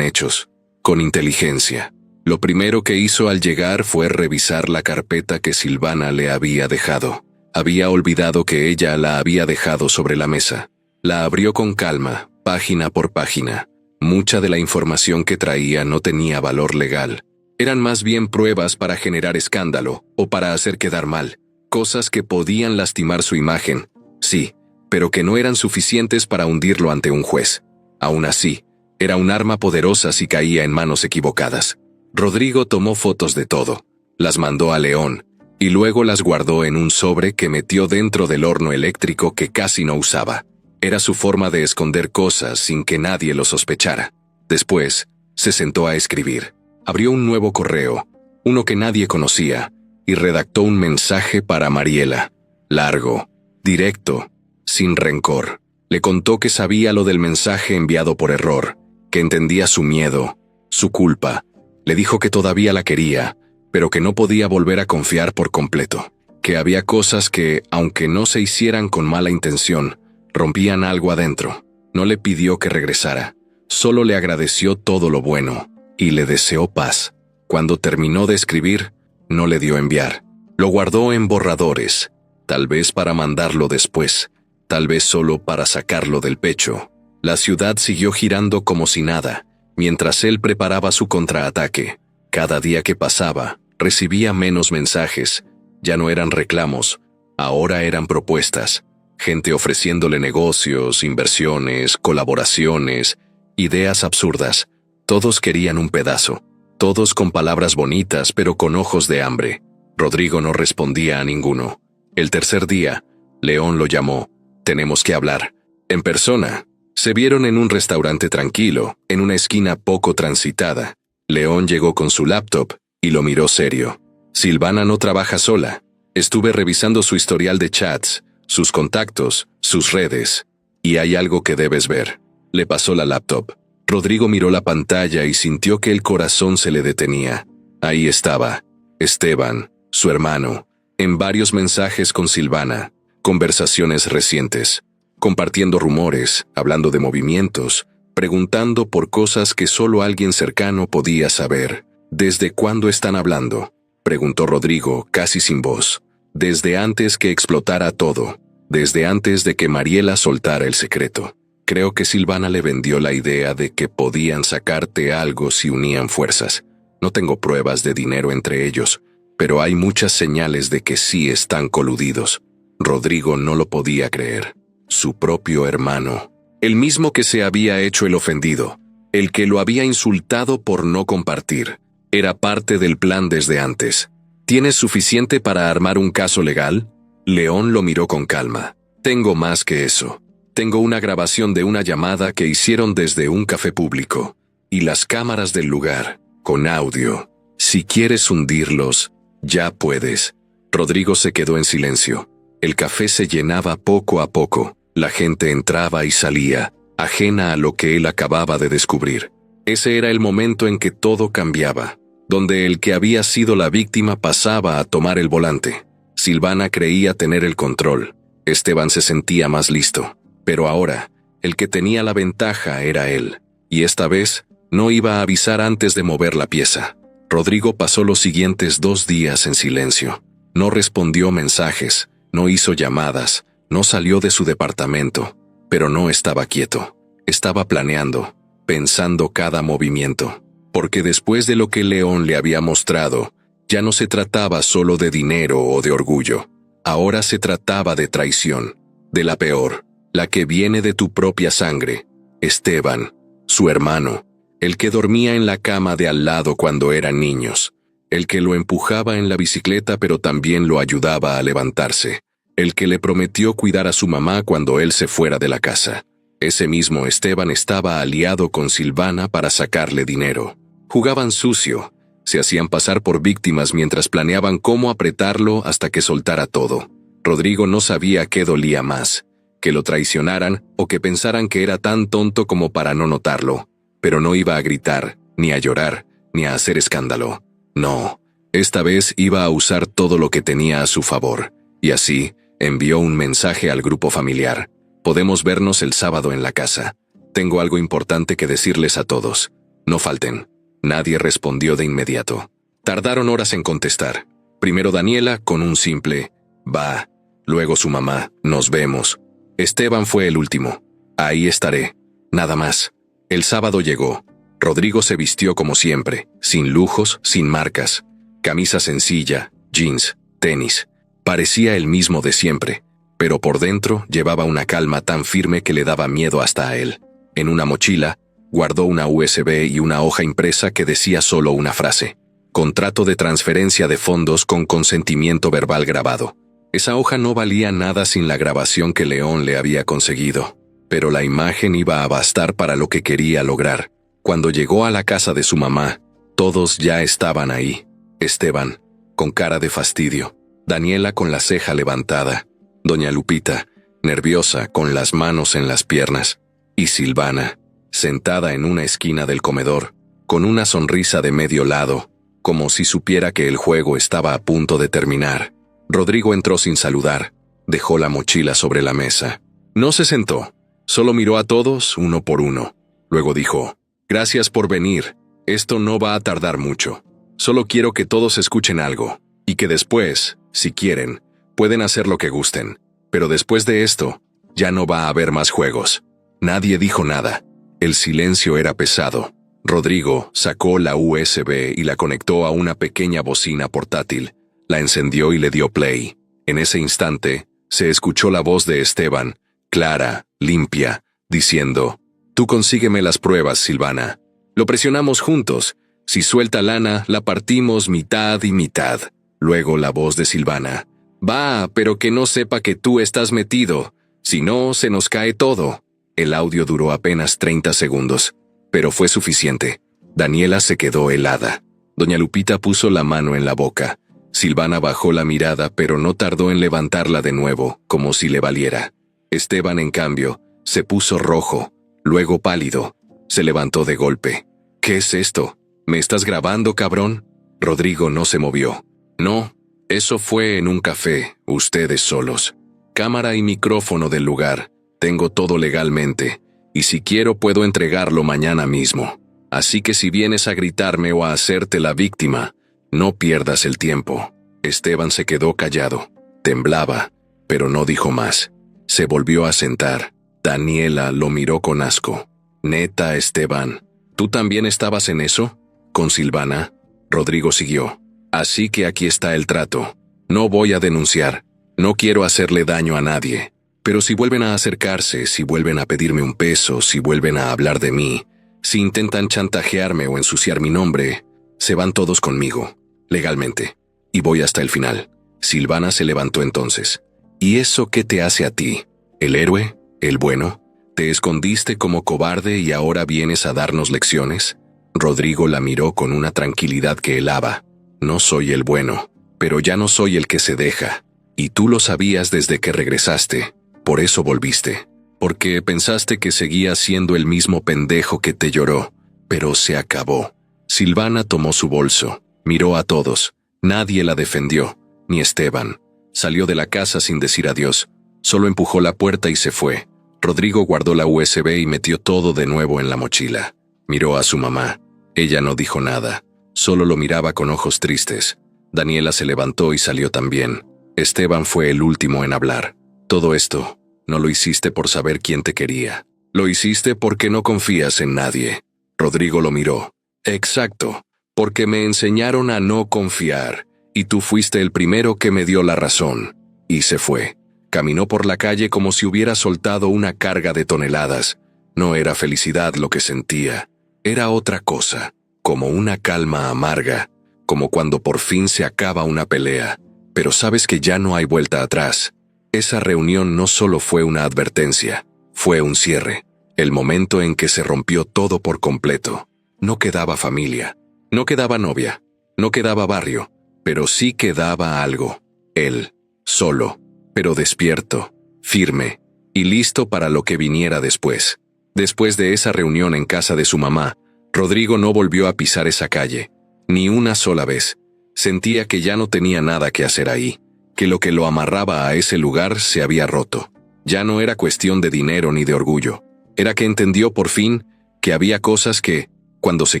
hechos, con inteligencia. Lo primero que hizo al llegar fue revisar la carpeta que Silvana le había dejado. Había olvidado que ella la había dejado sobre la mesa. La abrió con calma, página por página. Mucha de la información que traía no tenía valor legal. Eran más bien pruebas para generar escándalo o para hacer quedar mal. Cosas que podían lastimar su imagen, sí, pero que no eran suficientes para hundirlo ante un juez. Aún así, era un arma poderosa si caía en manos equivocadas. Rodrigo tomó fotos de todo, las mandó a León, y luego las guardó en un sobre que metió dentro del horno eléctrico que casi no usaba. Era su forma de esconder cosas sin que nadie lo sospechara. Después, se sentó a escribir. Abrió un nuevo correo, uno que nadie conocía, y redactó un mensaje para Mariela. Largo, directo, sin rencor. Le contó que sabía lo del mensaje enviado por error, que entendía su miedo, su culpa. Le dijo que todavía la quería, pero que no podía volver a confiar por completo. Que había cosas que, aunque no se hicieran con mala intención, rompían algo adentro. No le pidió que regresara, solo le agradeció todo lo bueno, y le deseó paz. Cuando terminó de escribir, no le dio enviar. Lo guardó en borradores. tal vez para mandarlo después, tal vez solo para sacarlo del pecho. La ciudad siguió girando como si nada, mientras él preparaba su contraataque. Cada día que pasaba, recibía menos mensajes. Ya no eran reclamos, ahora eran propuestas. Gente ofreciéndole negocios, inversiones, colaboraciones, ideas absurdas. Todos querían un pedazo. Todos con palabras bonitas, pero con ojos de hambre. Rodrigo no respondía a ninguno. El tercer día, León lo llamó. Tenemos que hablar. En persona. Se vieron en un restaurante tranquilo, en una esquina poco transitada. León llegó con su laptop y lo miró serio. Silvana no trabaja sola. Estuve revisando su historial de chats, sus contactos, sus redes. Y hay algo que debes ver. Le pasó la laptop. Rodrigo miró la pantalla y sintió que el corazón se le detenía. Ahí estaba. Esteban, su hermano, en varios mensajes con Silvana, conversaciones recientes, compartiendo rumores, hablando de movimientos, preguntando por cosas que solo alguien cercano podía saber. ¿Desde cuándo están hablando?, preguntó Rodrigo, casi sin voz. Desde antes que explotara todo, desde antes de que Mariela soltara el secreto. Creo que Silvana le vendió la idea de que podían sacarte algo si unían fuerzas. No tengo pruebas de dinero entre ellos, pero hay muchas señales de que sí están coludidos. Rodrigo no lo podía creer. Su propio hermano, el mismo que se había hecho el ofendido, el que lo había insultado por no compartir, era parte del plan desde antes. ¿Tienes suficiente para armar un caso legal? León lo miró con calma. Tengo más que eso. Tengo una grabación de una llamada que hicieron desde un café público, y las cámaras del lugar, con audio. Si quieres hundirlos, ya puedes. Rodrigo se quedó en silencio. El café se llenaba poco a poco. La gente entraba y salía, ajena a lo que él acababa de descubrir. Ese era el momento en que todo cambiaba, donde el que había sido la víctima pasaba a tomar el volante. Silvana creía tener el control. Esteban se sentía más listo. Pero ahora, el que tenía la ventaja era él. Y esta vez, no iba a avisar antes de mover la pieza. Rodrigo pasó los siguientes 2 días en silencio. No respondió mensajes, no hizo llamadas, no salió de su departamento, pero no estaba quieto. Estaba planeando, pensando cada movimiento. Porque después de lo que León le había mostrado, ya no se trataba solo de dinero o de orgullo. Ahora se trataba de traición, de la peor, la que viene de tu propia sangre. Esteban, su hermano, el que dormía en la cama de al lado cuando eran niños, el que lo empujaba en la bicicleta pero también lo ayudaba a levantarse, el que le prometió cuidar a su mamá cuando él se fuera de la casa. Ese mismo Esteban estaba aliado con Silvana para sacarle dinero. Jugaban sucio, se hacían pasar por víctimas mientras planeaban cómo apretarlo hasta que soltara todo. Rodrigo no sabía qué dolía más, que lo traicionaran o que pensaran que era tan tonto como para no notarlo. Pero no iba a gritar, ni a llorar, ni a hacer escándalo. No, esta vez iba a usar todo lo que tenía a su favor. Y así, envió un mensaje al grupo familiar. Podemos vernos el sábado en la casa. Tengo algo importante que decirles a todos. No falten. Nadie respondió de inmediato. Tardaron horas en contestar. Primero Daniela con un simple «va», luego su mamá «nos vemos». Esteban fue el último. «Ahí estaré». Nada más. El sábado llegó. Rodrigo se vistió como siempre, sin lujos, sin marcas. Camisa sencilla, jeans, tenis. Parecía el mismo de siempre, pero por dentro llevaba una calma tan firme que le daba miedo hasta a él. En una mochila, guardó una USB y una hoja impresa que decía solo una frase: contrato de transferencia de fondos con consentimiento verbal grabado. Esa hoja no valía nada sin la grabación que León le había conseguido, pero la imagen iba a bastar para lo que quería lograr. Cuando llegó a la casa de su mamá, todos ya estaban ahí. Esteban, con cara de fastidio. Daniela con la ceja levantada. Doña Lupita, nerviosa, con las manos en las piernas. Y Silvana, sentada en una esquina del comedor, con una sonrisa de medio lado, como si supiera que el juego estaba a punto de terminar. Rodrigo entró sin saludar. Dejó la mochila sobre la mesa. No se sentó. Solo miró a todos, uno por uno. Luego dijo: «Gracias por venir. Esto no va a tardar mucho. Solo quiero que todos escuchen algo. Y que después, si quieren, Pueden hacer lo que gusten, pero después de esto, ya no va a haber más juegos. Nadie dijo nada. El silencio era pesado. Rodrigo sacó la USB y la conectó a una pequeña bocina portátil. La encendió y le dio play. En ese instante, se escuchó la voz de Esteban, clara, limpia, diciendo: «Tú consígueme las pruebas, Silvana. Lo presionamos juntos. Si suelta lana, la partimos mitad y mitad». Luego la voz de Silvana: «Va, pero que no sepa que tú estás metido. Si no, se nos cae todo». El audio duró apenas 30 segundos, pero fue suficiente. Daniela se quedó helada. Doña Lupita puso la mano en la boca. Silvana bajó la mirada, pero no tardó en levantarla de nuevo, como si le valiera. Esteban, en cambio, se puso rojo, luego pálido. Se levantó de golpe. «¿Qué es esto? ¿Me estás grabando, cabrón?» Rodrigo no se movió. «No, eso fue en un café, ustedes solos. Cámara y micrófono del lugar. Tengo todo legalmente, y si quiero puedo entregarlo mañana mismo. Así que si vienes a gritarme o a hacerte la víctima, no pierdas el tiempo». Esteban se quedó callado. Temblaba, pero no dijo más. Se volvió a sentar. Daniela lo miró con asco. «Neta, Esteban, ¿tú también estabas en eso? ¿Con Silvana?» Rodrigo siguió. «Así que aquí está el trato. No voy a denunciar. No quiero hacerle daño a nadie. Pero si vuelven a acercarse, si vuelven a pedirme un peso, si vuelven a hablar de mí, si intentan chantajearme o ensuciar mi nombre, se van todos conmigo, legalmente. Y voy hasta el final». Silvana se levantó entonces. «¿Y eso qué te hace a ti? ¿El héroe? ¿El bueno? ¿Te escondiste como cobarde y ahora vienes a darnos lecciones?» Rodrigo la miró con una tranquilidad que helaba. «No soy el bueno, pero ya no soy el que se deja. Y tú lo sabías desde que regresaste. Por eso volviste. Porque pensaste que seguía siendo el mismo pendejo que te lloró. Pero se acabó». Silvana tomó su bolso, miró a todos. Nadie la defendió, ni Esteban. Salió de la casa sin decir adiós. Solo empujó la puerta y se fue. Rodrigo guardó la USB y metió todo de nuevo en la mochila. Miró a su mamá. Ella no dijo nada. Solo lo miraba con ojos tristes. Daniela se levantó y salió también. Esteban fue el último en hablar. «Todo esto, no lo hiciste por saber quién te quería. Lo hiciste porque no confías en nadie». Rodrigo lo miró. «Exacto, porque me enseñaron a no confiar, y tú fuiste el primero que me dio la razón». Y se fue. Caminó por la calle como si hubiera soltado una carga de toneladas. No era felicidad lo que sentía. Era otra cosa, como una calma amarga, como cuando por fin se acaba una pelea, pero sabes que ya no hay vuelta atrás. Esa reunión no solo fue una advertencia, fue un cierre, el momento en que se rompió todo por completo. No quedaba familia, no quedaba novia, no quedaba barrio, pero sí quedaba algo. Él, solo, pero despierto, firme, y listo para lo que viniera después. Después de esa reunión en casa de su mamá, Rodrigo no volvió a pisar esa calle, ni una sola vez. Sentía que ya no tenía nada que hacer ahí, que lo que lo amarraba a ese lugar se había roto. Ya no era cuestión de dinero ni de orgullo. Era que entendió por fin que había cosas que, cuando se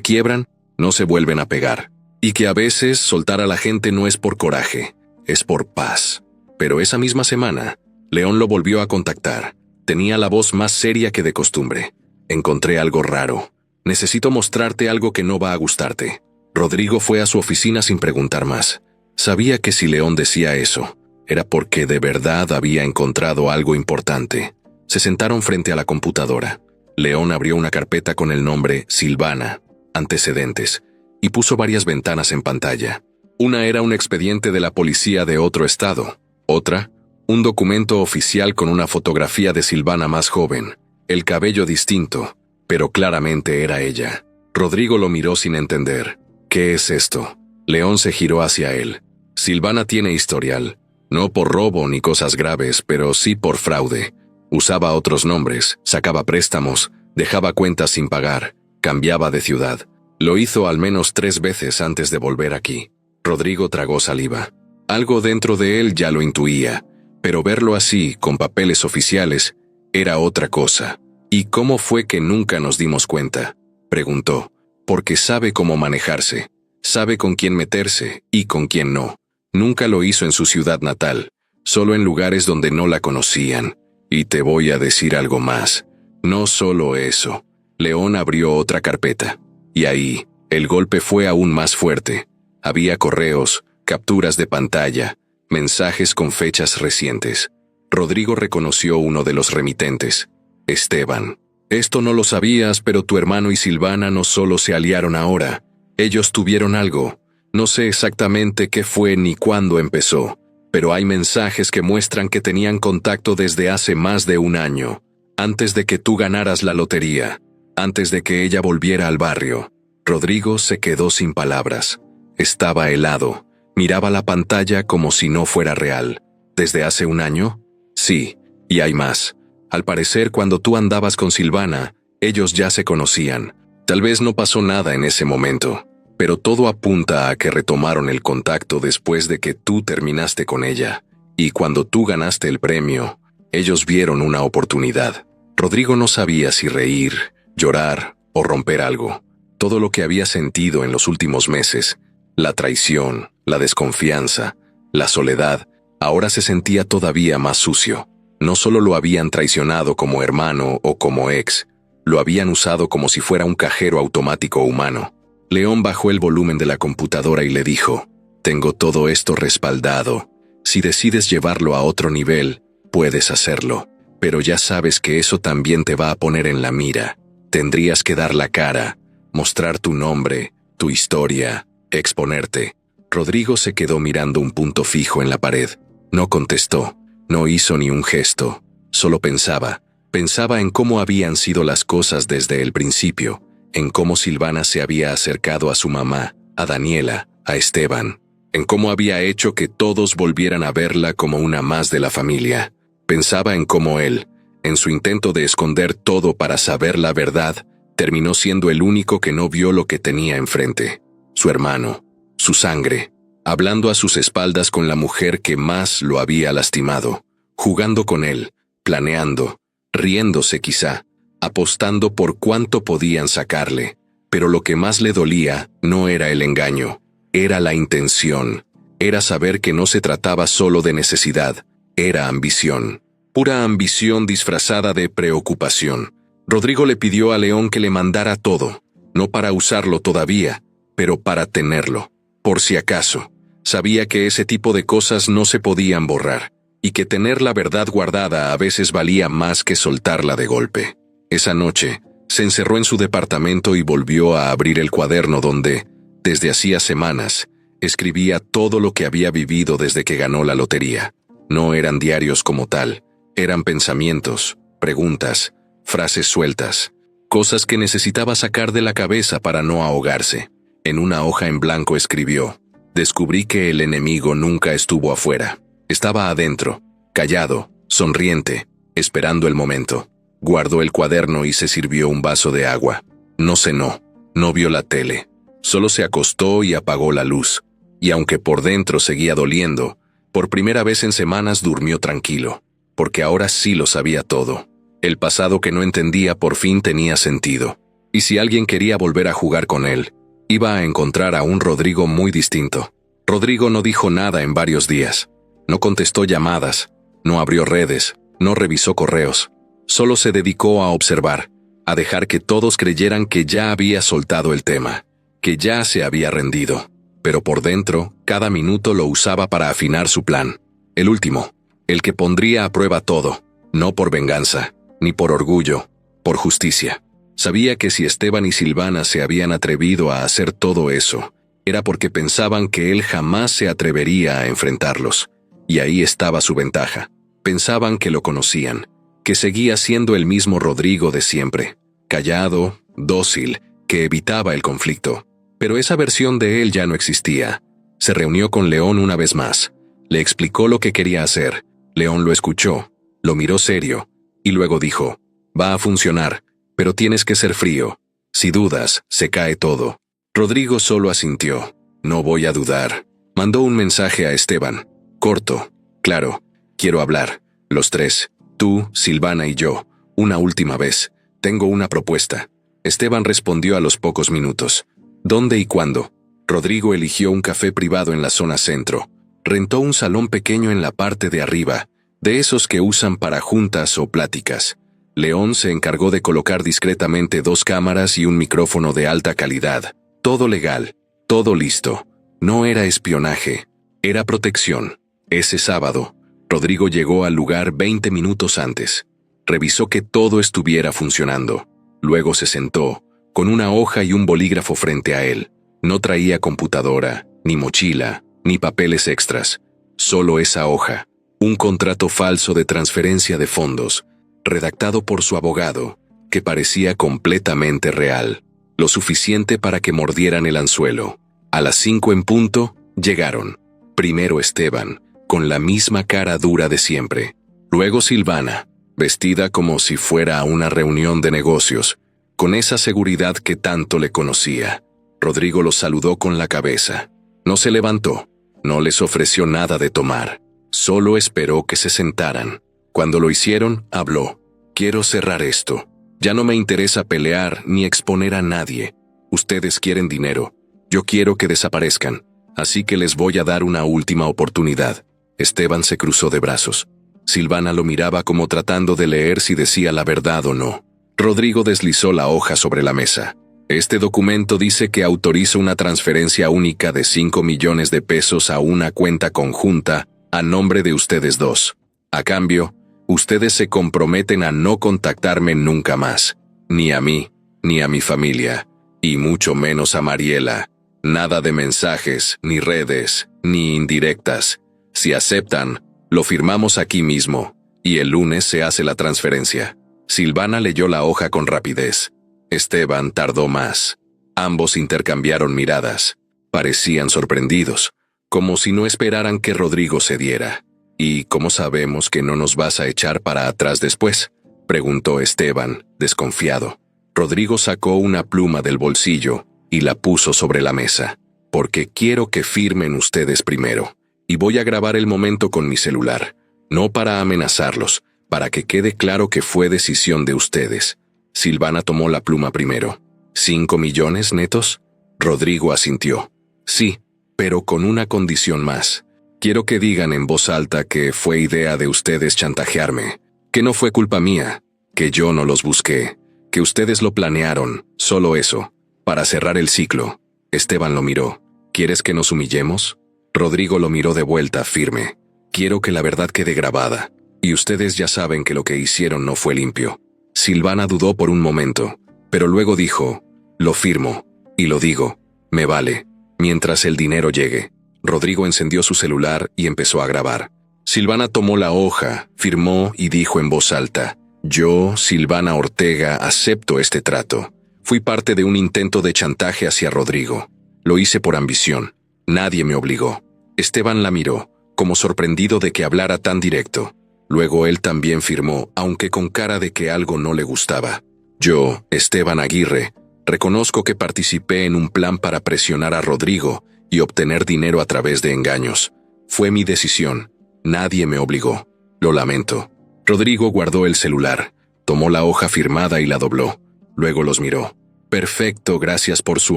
quiebran, no se vuelven a pegar. Y que a veces soltar a la gente no es por coraje, es por paz. Pero esa misma semana, León lo volvió a contactar. Tenía la voz más seria que de costumbre. «Encontré algo raro. Necesito mostrarte algo que no va a gustarte». Rodrigo fue a su oficina sin preguntar más. Sabía que si León decía eso, era porque de verdad había encontrado algo importante. Se sentaron frente a la computadora. León abrió una carpeta con el nombre Silvana, antecedentes, y puso varias ventanas en pantalla. Una era un expediente de la policía de otro estado. Otra, un documento oficial con una fotografía de Silvana más joven. El cabello distinto, pero claramente era ella. Rodrigo lo miró sin entender. «¿Qué es esto?» León se giró hacia él. «Silvana tiene historial. No por robo ni cosas graves, pero sí por fraude. Usaba otros nombres, sacaba préstamos, dejaba cuentas sin pagar, cambiaba de ciudad. Lo hizo al menos 3 veces antes de volver aquí». Rodrigo tragó saliva. Algo dentro de él ya lo intuía, pero verlo así, con papeles oficiales, era otra cosa. «¿Y cómo fue que nunca nos dimos cuenta?», preguntó. «Porque sabe cómo manejarse, sabe con quién meterse y con quién no. Nunca lo hizo en su ciudad natal, solo en lugares donde no la conocían. Y te voy a decir algo más. No solo eso. León abrió otra carpeta. Y ahí, el golpe fue aún más fuerte. Había correos, capturas de pantalla, mensajes con fechas recientes. Rodrigo reconoció uno de los remitentes. Esteban. Esto no lo sabías, pero tu hermano y Silvana no solo se aliaron ahora. Ellos tuvieron algo. No sé exactamente qué fue ni cuándo empezó, pero hay mensajes que muestran que tenían contacto desde hace más de un año, antes de que tú ganaras la lotería, antes de que ella volviera al barrio. Rodrigo se quedó sin palabras. Estaba helado. Miraba la pantalla como si no fuera real. ¿Desde hace un año? Sí, y hay más. Al parecer, cuando tú andabas con Silvana, ellos ya se conocían. Tal vez no pasó nada en ese momento, pero todo apunta a que retomaron el contacto después de que tú terminaste con ella. Y cuando tú ganaste el premio, ellos vieron una oportunidad. Rodrigo no sabía si reír, llorar o romper algo. Todo lo que había sentido en los últimos meses, la traición, la desconfianza, la soledad, ahora se sentía todavía más sucio. No solo lo habían traicionado como hermano o como ex, lo habían usado como si fuera un cajero automático humano. León bajó el volumen de la computadora y le dijo: «Tengo todo esto respaldado. Si decides llevarlo a otro nivel, puedes hacerlo. Pero ya sabes que eso también te va a poner en la mira. Tendrías que dar la cara, mostrar tu nombre, tu historia, exponerte». Rodrigo se quedó mirando un punto fijo en la pared. No contestó. No hizo ni un gesto, solo pensaba en cómo habían sido las cosas desde el principio, en cómo Silvana se había acercado a su mamá, a Daniela, a Esteban, en cómo había hecho que todos volvieran a verla como una más de la familia. Pensaba en cómo él, en su intento de esconder todo para saber la verdad, terminó siendo el único que no vio lo que tenía enfrente, su hermano, su sangre, hablando a sus espaldas con la mujer que más lo había lastimado, jugando con él, planeando, riéndose quizá, apostando por cuánto podían sacarle. Pero lo que más le dolía no era el engaño, era la intención, era saber que no se trataba solo de necesidad, era ambición, pura ambición disfrazada de preocupación. Rodrigo le pidió a León que le mandara todo, no para usarlo todavía, pero para tenerlo, por si acaso. Sabía que ese tipo de cosas no se podían borrar, y que tener la verdad guardada a veces valía más que soltarla de golpe. Esa noche, se encerró en su departamento y volvió a abrir el cuaderno donde, desde hacía semanas, escribía todo lo que había vivido desde que ganó la lotería. No eran diarios como tal, eran pensamientos, preguntas, frases sueltas, cosas que necesitaba sacar de la cabeza para no ahogarse. En una hoja en blanco escribió: «Descubrí que el enemigo nunca estuvo afuera. Estaba adentro, callado, sonriente, esperando el momento». Guardó el cuaderno y se sirvió un vaso de agua. No cenó, no vio la tele. Solo se acostó y apagó la luz. Y aunque por dentro seguía doliendo, por primera vez en semanas durmió tranquilo, porque ahora sí lo sabía todo. El pasado que no entendía por fin tenía sentido. Y si alguien quería volver a jugar con él, iba a encontrar a un Rodrigo muy distinto. Rodrigo no dijo nada en varios días. No contestó llamadas, no abrió redes, no revisó correos. Solo se dedicó a observar, a dejar que todos creyeran que ya había soltado el tema, que ya se había rendido. Pero por dentro, cada minuto lo usaba para afinar su plan. El último, el que pondría a prueba todo, no por venganza, ni por orgullo, por justicia. Sabía que si Esteban y Silvana se habían atrevido a hacer todo eso, era porque pensaban que él jamás se atrevería a enfrentarlos. Y ahí estaba su ventaja. Pensaban que lo conocían, que seguía siendo el mismo Rodrigo de siempre, callado, dócil, que evitaba el conflicto. Pero esa versión de él ya no existía. Se reunió con León una vez más. Le explicó lo que quería hacer. León lo escuchó, lo miró serio, y luego dijo: «Va a funcionar, pero tienes que ser frío. Si dudas, se cae todo». Rodrigo solo asintió. «No voy a dudar». Mandó un mensaje a Esteban. Corto, claro: «Quiero hablar. Los tres. Tú, Silvana y yo. Una última vez. Tengo una propuesta». Esteban respondió a los pocos minutos. «¿Dónde y cuándo?» Rodrigo eligió un café privado en la zona centro. Rentó un salón pequeño en la parte de arriba, de esos que usan para juntas o pláticas. León se encargó de colocar discretamente 2 cámaras y un micrófono de alta calidad. Todo legal, todo listo. No era espionaje, era protección. Ese sábado, Rodrigo llegó al lugar 20 minutos antes. Revisó que todo estuviera funcionando. Luego se sentó, con una hoja y un bolígrafo frente a él. No traía computadora, ni mochila, ni papeles extras. Solo esa hoja. Un contrato falso de transferencia de fondos, redactado por su abogado, que parecía completamente real. Lo suficiente para que mordieran el anzuelo. A las 5 en punto, llegaron. Primero Esteban, con la misma cara dura de siempre. Luego Silvana, vestida como si fuera a una reunión de negocios, con esa seguridad que tanto le conocía. Rodrigo los saludó con la cabeza. No se levantó, no les ofreció nada de tomar. Solo esperó que se sentaran. Cuando lo hicieron, habló. Quiero cerrar esto. Ya no me interesa pelear ni exponer a nadie. Ustedes quieren dinero. Yo quiero que desaparezcan. Así que les voy a dar una última oportunidad. Esteban se cruzó de brazos. Silvana lo miraba como tratando de leer si decía la verdad o no. Rodrigo deslizó la hoja sobre la mesa. Este documento dice que autoriza una transferencia única de 5 millones de pesos a una cuenta conjunta a nombre de ustedes dos. A cambio, ustedes se comprometen a no contactarme nunca más. Ni a mí, ni a mi familia, y mucho menos a Mariela. Nada de mensajes, ni redes, ni indirectas. Si aceptan, lo firmamos aquí mismo, y el lunes se hace la transferencia. Silvana leyó la hoja con rapidez. Esteban tardó más. Ambos intercambiaron miradas. Parecían sorprendidos, como si no esperaran que Rodrigo cediera. ¿Y cómo sabemos que no nos vas a echar para atrás después?, preguntó Esteban, desconfiado. Rodrigo sacó una pluma del bolsillo y la puso sobre la mesa. Porque quiero que firmen ustedes primero. Y voy a grabar el momento con mi celular. No para amenazarlos, para que quede claro que fue decisión de ustedes. Silvana tomó la pluma primero. ¿5 millones netos? Rodrigo asintió. Sí, pero con una condición más. Quiero que digan en voz alta que fue idea de ustedes chantajearme, que no fue culpa mía, que yo no los busqué, que ustedes lo planearon, solo eso, para cerrar el ciclo. Esteban lo miró. ¿Quieres que nos humillemos? Rodrigo lo miró de vuelta, firme. Quiero que la verdad quede grabada, y ustedes ya saben que lo que hicieron no fue limpio. Silvana dudó por un momento, pero luego dijo, lo firmo, y lo digo, me vale, mientras el dinero llegue. Rodrigo encendió su celular y empezó a grabar. Silvana tomó la hoja, firmó y dijo en voz alta, yo, Silvana Ortega, acepto este trato. Fui parte de un intento de chantaje hacia Rodrigo. Lo hice por ambición. Nadie me obligó. Esteban la miró, como sorprendido de que hablara tan directo. Luego él también firmó, aunque con cara de que algo no le gustaba. Yo, Esteban Aguirre, reconozco que participé en un plan para presionar a Rodrigo y obtener dinero a través de engaños. Fue mi decisión. Nadie me obligó. Lo lamento. Rodrigo guardó el celular, tomó la hoja firmada y la dobló. Luego los miró. Perfecto, gracias por su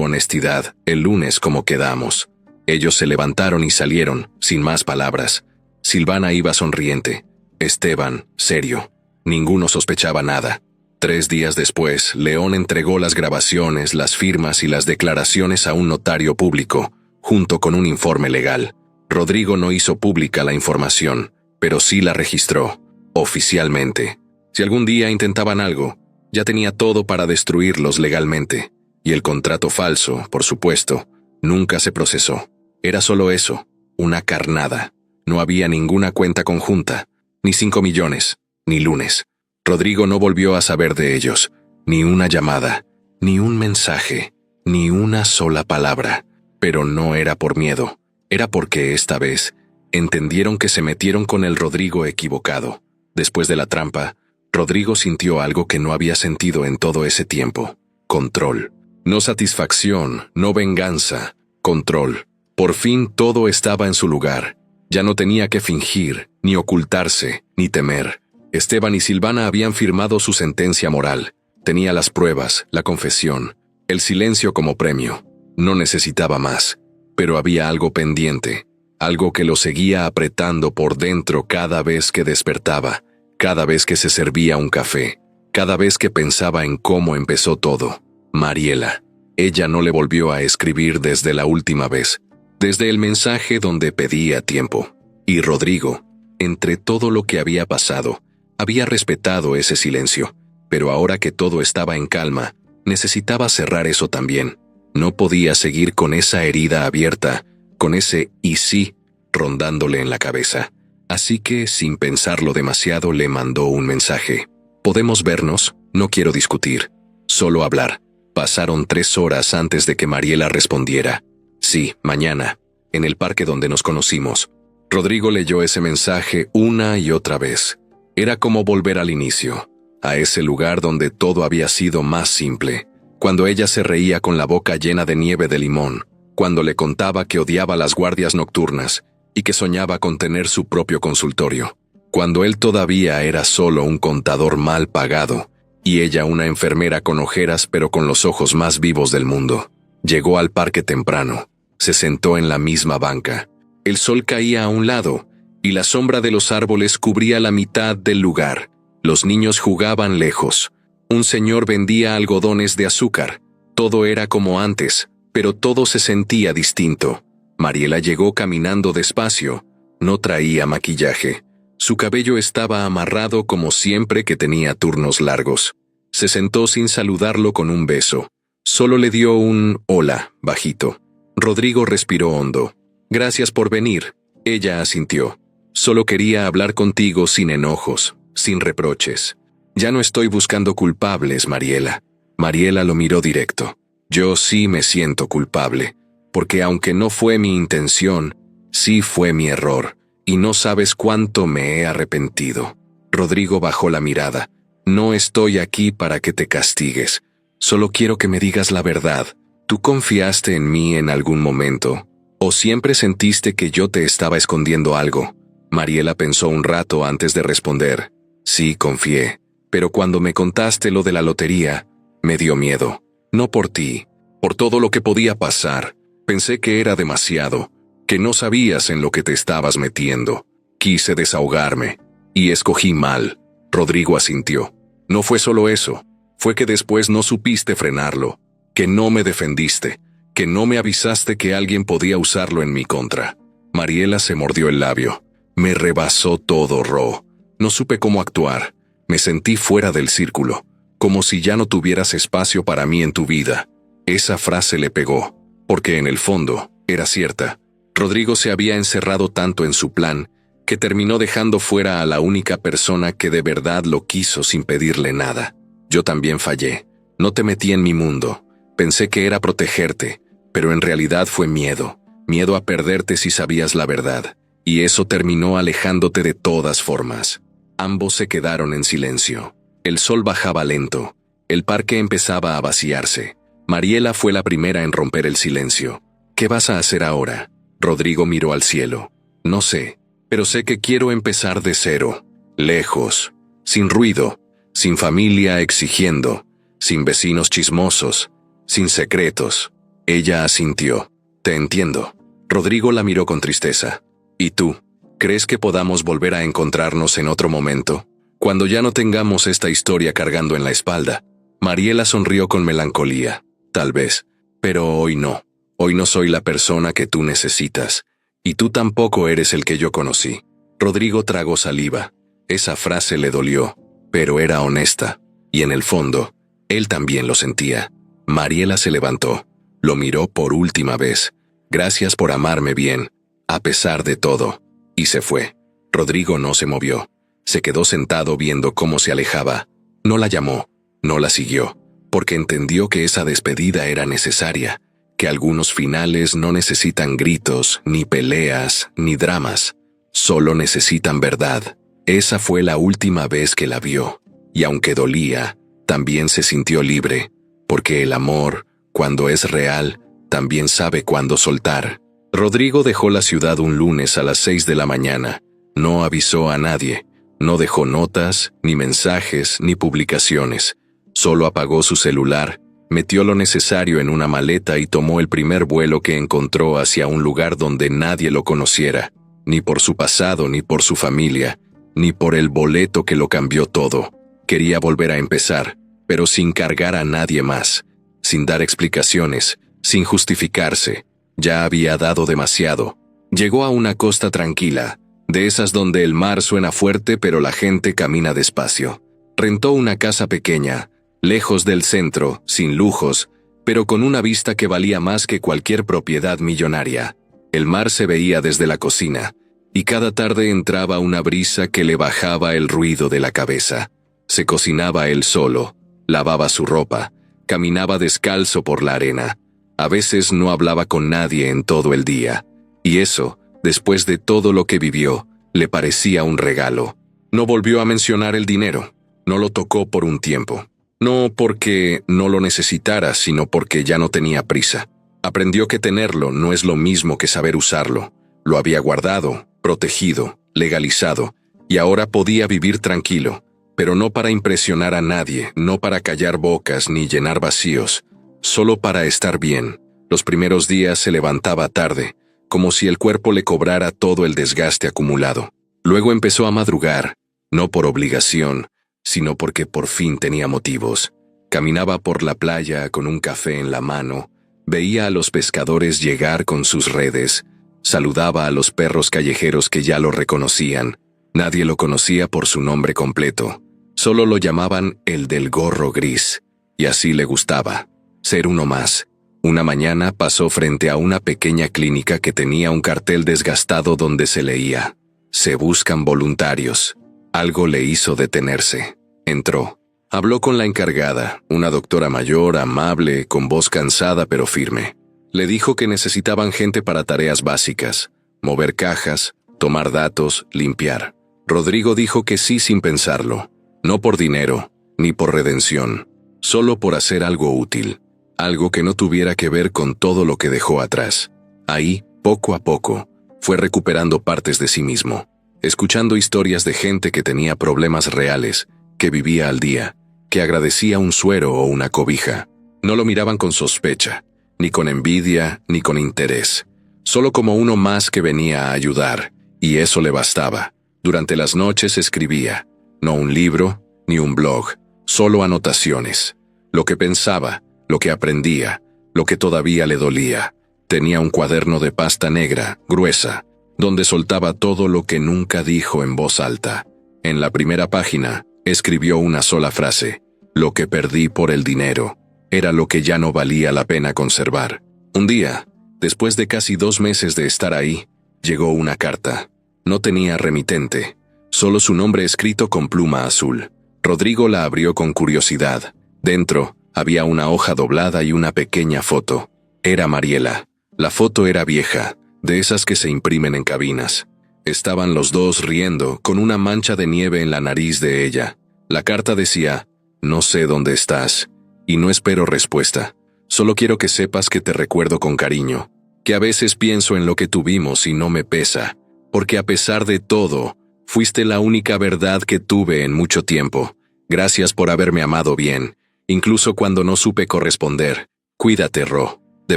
honestidad. El lunes como quedamos. Ellos se levantaron y salieron, sin más palabras. Silvana iba sonriente. Esteban, serio. Ninguno sospechaba nada. 3 días después, León entregó las grabaciones, las firmas y las declaraciones a un notario público, junto con un informe legal. Rodrigo no hizo pública la información, pero sí la registró, oficialmente. Si algún día intentaban algo, ya tenía todo para destruirlos legalmente. Y el contrato falso, por supuesto, nunca se procesó. Era solo eso, una carnada. No había ninguna cuenta conjunta, ni 5 millones, ni lunes. Rodrigo no volvió a saber de ellos, ni una llamada, ni un mensaje, ni una sola palabra. Pero no era por miedo, era porque esta vez entendieron que se metieron con el Rodrigo equivocado. Después de la trampa, Rodrigo sintió algo que no había sentido en todo ese tiempo. Control. No satisfacción, no venganza, control. Por fin todo estaba en su lugar. Ya no tenía que fingir, ni ocultarse, ni temer. Esteban y Silvana habían firmado su sentencia moral. Tenía las pruebas, la confesión, el silencio como premio. No necesitaba más, pero había algo pendiente. algo que lo seguía apretando por dentro cada vez que despertaba, cada vez que se servía un café, cada vez que pensaba en cómo empezó todo. Mariela. Ella no le volvió a escribir desde la última vez, desde el mensaje donde pedía tiempo. Y Rodrigo, entre todo lo que había pasado, había respetado ese silencio, pero ahora que todo estaba en calma, necesitaba cerrar eso también. No podía seguir con esa herida abierta, con ese "y sí" rondándole en la cabeza. Así que, sin pensarlo demasiado, le mandó un mensaje. «¿Podemos vernos? No quiero discutir, solo hablar». Pasaron 3 horas antes de que Mariela respondiera. «Sí, mañana, en el parque donde nos conocimos». Rodrigo leyó ese mensaje una y otra vez. Era como volver al inicio, a ese lugar donde todo había sido más simple, cuando ella se reía con la boca llena de nieve de limón, cuando le contaba que odiaba las guardias nocturnas y que soñaba con tener su propio consultorio, cuando él todavía era solo un contador mal pagado y ella una enfermera con ojeras pero con los ojos más vivos del mundo. Llegó al parque temprano, se sentó en la misma banca. El sol caía a un lado y la sombra de los árboles cubría la mitad del lugar. Los niños jugaban lejos. Un señor vendía algodones de azúcar. Todo era como antes, pero todo se sentía distinto. Mariela llegó caminando despacio. No traía maquillaje. Su cabello estaba amarrado como siempre que tenía turnos largos. Se sentó sin saludarlo con un beso. Solo le dio un «hola» bajito. Rodrigo respiró hondo. «Gracias por venir», ella asintió. «Solo quería hablar contigo sin enojos, sin reproches. Ya no estoy buscando culpables, Mariela». Mariela lo miró directo. «Yo sí me siento culpable, porque aunque no fue mi intención, sí fue mi error, y no sabes cuánto me he arrepentido». Rodrigo bajó la mirada. «No estoy aquí para que te castigues. Solo quiero que me digas la verdad. ¿Tú confiaste en mí en algún momento? ¿O siempre sentiste que yo te estaba escondiendo algo?» Mariela pensó un rato antes de responder. «Sí, confié. Pero cuando me contaste lo de la lotería, me dio miedo. No por ti, por todo lo que podía pasar. Pensé que era demasiado, que no sabías en lo que te estabas metiendo. Quise desahogarme, y escogí mal». Rodrigo asintió. «No fue solo eso, fue que después no supiste frenarlo, que no me defendiste, que no me avisaste que alguien podía usarlo en mi contra». Mariela se mordió el labio. «Me rebasó todo, Ro. No supe cómo actuar. Me sentí fuera del círculo, como si ya no tuvieras espacio para mí en tu vida». Esa frase le pegó, porque en el fondo era cierta. Rodrigo se había encerrado tanto en su plan que terminó dejando fuera a la única persona que de verdad lo quiso sin pedirle nada. «Yo también fallé. No te metí en mi mundo. Pensé que era protegerte, pero en realidad fue miedo. Miedo a perderte si sabías la verdad. Y eso terminó alejándote de todas formas». Ambos se quedaron en silencio. El sol bajaba lento. El parque empezaba a vaciarse. Mariela fue la primera en romper el silencio. «¿Qué vas a hacer ahora?» Rodrigo miró al cielo. «No sé, pero sé que quiero empezar de cero. Lejos, sin ruido, sin familia exigiendo, sin vecinos chismosos, sin secretos». Ella asintió. «Te entiendo». Rodrigo la miró con tristeza. «¿Y tú? ¿Crees que podamos volver a encontrarnos en otro momento? Cuando ya no tengamos esta historia cargando en la espalda». Mariela sonrió con melancolía. «Tal vez, pero hoy no. Hoy no soy la persona que tú necesitas, y tú tampoco eres el que yo conocí». Rodrigo tragó saliva. Esa frase le dolió, pero era honesta, y en el fondo, él también lo sentía. Mariela se levantó. Lo miró por última vez. «Gracias por amarme bien, a pesar de todo». Y se fue. Rodrigo no se movió. Se quedó sentado viendo cómo se alejaba. No la llamó, no la siguió, porque entendió que esa despedida era necesaria, que algunos finales no necesitan gritos, ni peleas, ni dramas. Solo necesitan verdad. Esa fue la última vez que la vio, y aunque dolía, también se sintió libre, porque el amor, cuando es real, también sabe cuándo soltar. Rodrigo dejó la ciudad un lunes a las 6 de la mañana. No avisó a nadie, no dejó notas, ni mensajes, ni publicaciones. Solo apagó su celular Metió lo necesario en una maleta y tomó el primer vuelo que encontró hacia un lugar donde nadie lo conociera, ni por su pasado, ni por su familia, ni por el boleto que lo cambió todo. Quería volver a empezar, pero sin cargar a nadie más, sin dar explicaciones, sin justificarse. Ya había dado demasiado. Llegó a una costa tranquila, de esas donde el mar suena fuerte pero la gente camina despacio. Rentó una casa pequeña, lejos del centro, sin lujos, pero con una vista que valía más que cualquier propiedad millonaria. El mar se veía desde la cocina, y cada tarde entraba una brisa que le bajaba el ruido de la cabeza. Se cocinaba él solo, lavaba su ropa, caminaba descalzo por la arena. A veces no hablaba con nadie en todo el día, y eso, después de todo lo que vivió, le parecía un regalo. No volvió a mencionar el dinero, no lo tocó por un tiempo. No porque no lo necesitara, sino porque ya no tenía prisa. Aprendió que tenerlo no es lo mismo que saber usarlo. Lo había guardado, protegido, legalizado, y ahora podía vivir tranquilo, pero no para impresionar a nadie, no para callar bocas ni llenar vacíos, solo para estar bien. Los primeros días se levantaba tarde, como si el cuerpo le cobrara todo el desgaste acumulado. Luego empezó a madrugar, no por obligación, sino porque por fin tenía motivos. Caminaba por la playa con un café en la mano, veía a los pescadores llegar con sus redes, saludaba a los perros callejeros que ya lo reconocían. Nadie lo conocía por su nombre completo, solo lo llamaban el del gorro gris, y así le gustaba, ser uno más. Una mañana pasó frente a una pequeña clínica que tenía un cartel desgastado donde se leía: "Se buscan voluntarios". Algo le hizo detenerse. Entró. Habló con la encargada, una doctora mayor, amable, con voz cansada pero firme. Le dijo que necesitaban gente para tareas básicas: mover cajas, tomar datos, limpiar. Rodrigo dijo que sí sin pensarlo. No por dinero, ni por redención, solo por hacer algo útil. Algo que no tuviera que ver con todo lo que dejó atrás. Ahí, poco a poco, fue recuperando partes de sí mismo, escuchando historias de gente que tenía problemas reales, que vivía al día, que agradecía un suero o una cobija. No lo miraban con sospecha, ni con envidia, ni con interés, solo como uno más que venía a ayudar, y eso le bastaba. Durante las noches escribía, no un libro, ni un blog, solo anotaciones. Lo que pensaba, lo que aprendía, lo que todavía le dolía. Tenía un cuaderno de pasta negra, gruesa, donde soltaba todo lo que nunca dijo en voz alta. En la primera página, escribió una sola frase: lo que perdí por el dinero, era lo que ya no valía la pena conservar. Un día, después de casi 2 meses de estar ahí, llegó una carta. No tenía remitente, solo su nombre escrito con pluma azul. Rodrigo la abrió con curiosidad. Dentro, había una hoja doblada y una pequeña foto. Era Mariela. La foto era vieja, de esas que se imprimen en cabinas. Estaban los dos riendo, con una mancha de nieve en la nariz de ella. La carta decía: no sé dónde estás, y no espero respuesta. Solo quiero que sepas que te recuerdo con cariño, que a veces pienso en lo que tuvimos y no me pesa, porque a pesar de todo, fuiste la única verdad que tuve en mucho tiempo. Gracias por haberme amado bien, incluso cuando no supe corresponder. Cuídate, Ro, de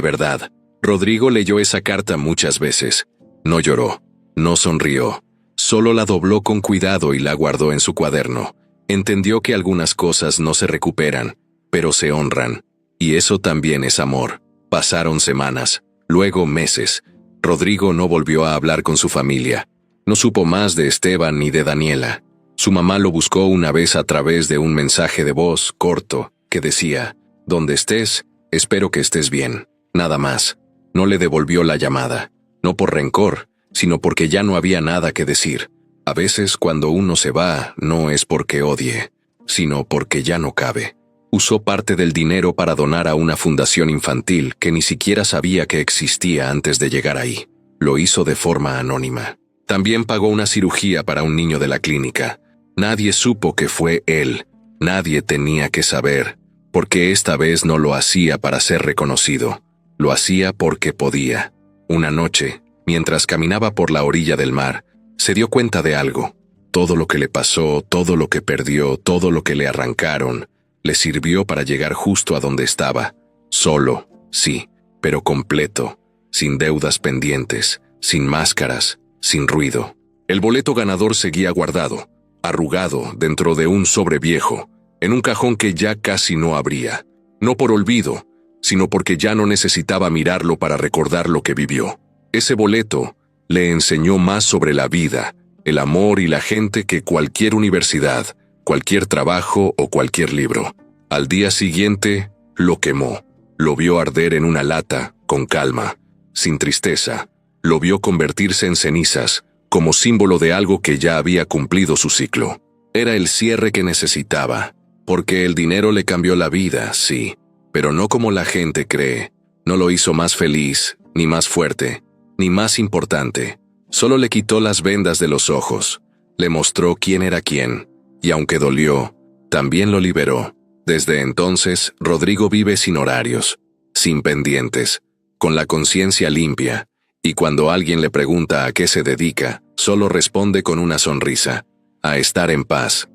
verdad. Rodrigo leyó esa carta muchas veces. No lloró, no sonrió, solo la dobló con cuidado y la guardó en su cuaderno. Entendió que algunas cosas no se recuperan, pero se honran. Y eso también es amor. Pasaron semanas, luego meses. Rodrigo no volvió a hablar con su familia. No supo más de Esteban ni de Daniela. Su mamá lo buscó una vez a través de un mensaje de voz corto que decía: donde estés, espero que estés bien. Nada más. No le devolvió la llamada, no por rencor, sino porque ya no había nada que decir. A veces cuando uno se va, no es porque odie, sino porque ya no cabe. Usó parte del dinero para donar a una fundación infantil que ni siquiera sabía que existía antes de llegar ahí. Lo hizo de forma anónima. También pagó una cirugía para un niño de la clínica. Nadie supo que fue él. Nadie tenía que saber, porque esta vez no lo hacía para ser reconocido. Lo hacía porque podía. Una noche, mientras caminaba por la orilla del mar, se dio cuenta de algo. Todo lo que le pasó, todo lo que perdió, todo lo que le arrancaron, Le sirvió para llegar justo a donde estaba. Solo, sí, pero completo, sin deudas pendientes, sin máscaras, sin ruido. El boleto ganador seguía guardado, arrugado dentro de un sobre viejo, en un cajón que ya casi no abría. No por olvido, sino porque ya no necesitaba mirarlo para recordar lo que vivió. Ese boleto le enseñó más sobre la vida, el amor y la gente que cualquier universidad, cualquier trabajo o cualquier libro. Al día siguiente, lo quemó. Lo vio arder en una lata, con calma, sin tristeza. Lo vio convertirse en cenizas, como símbolo de algo que ya había cumplido su ciclo. Era el cierre que necesitaba, porque el dinero le cambió la vida, sí, pero no como la gente cree. No lo hizo más feliz, ni más fuerte, ni más importante. Solo le quitó las vendas de los ojos, le mostró quién era quién, y aunque dolió, también lo liberó. Desde entonces, Rodrigo vive sin horarios, sin pendientes, con la conciencia limpia, y cuando alguien le pregunta a qué se dedica, solo responde con una sonrisa: a estar en paz.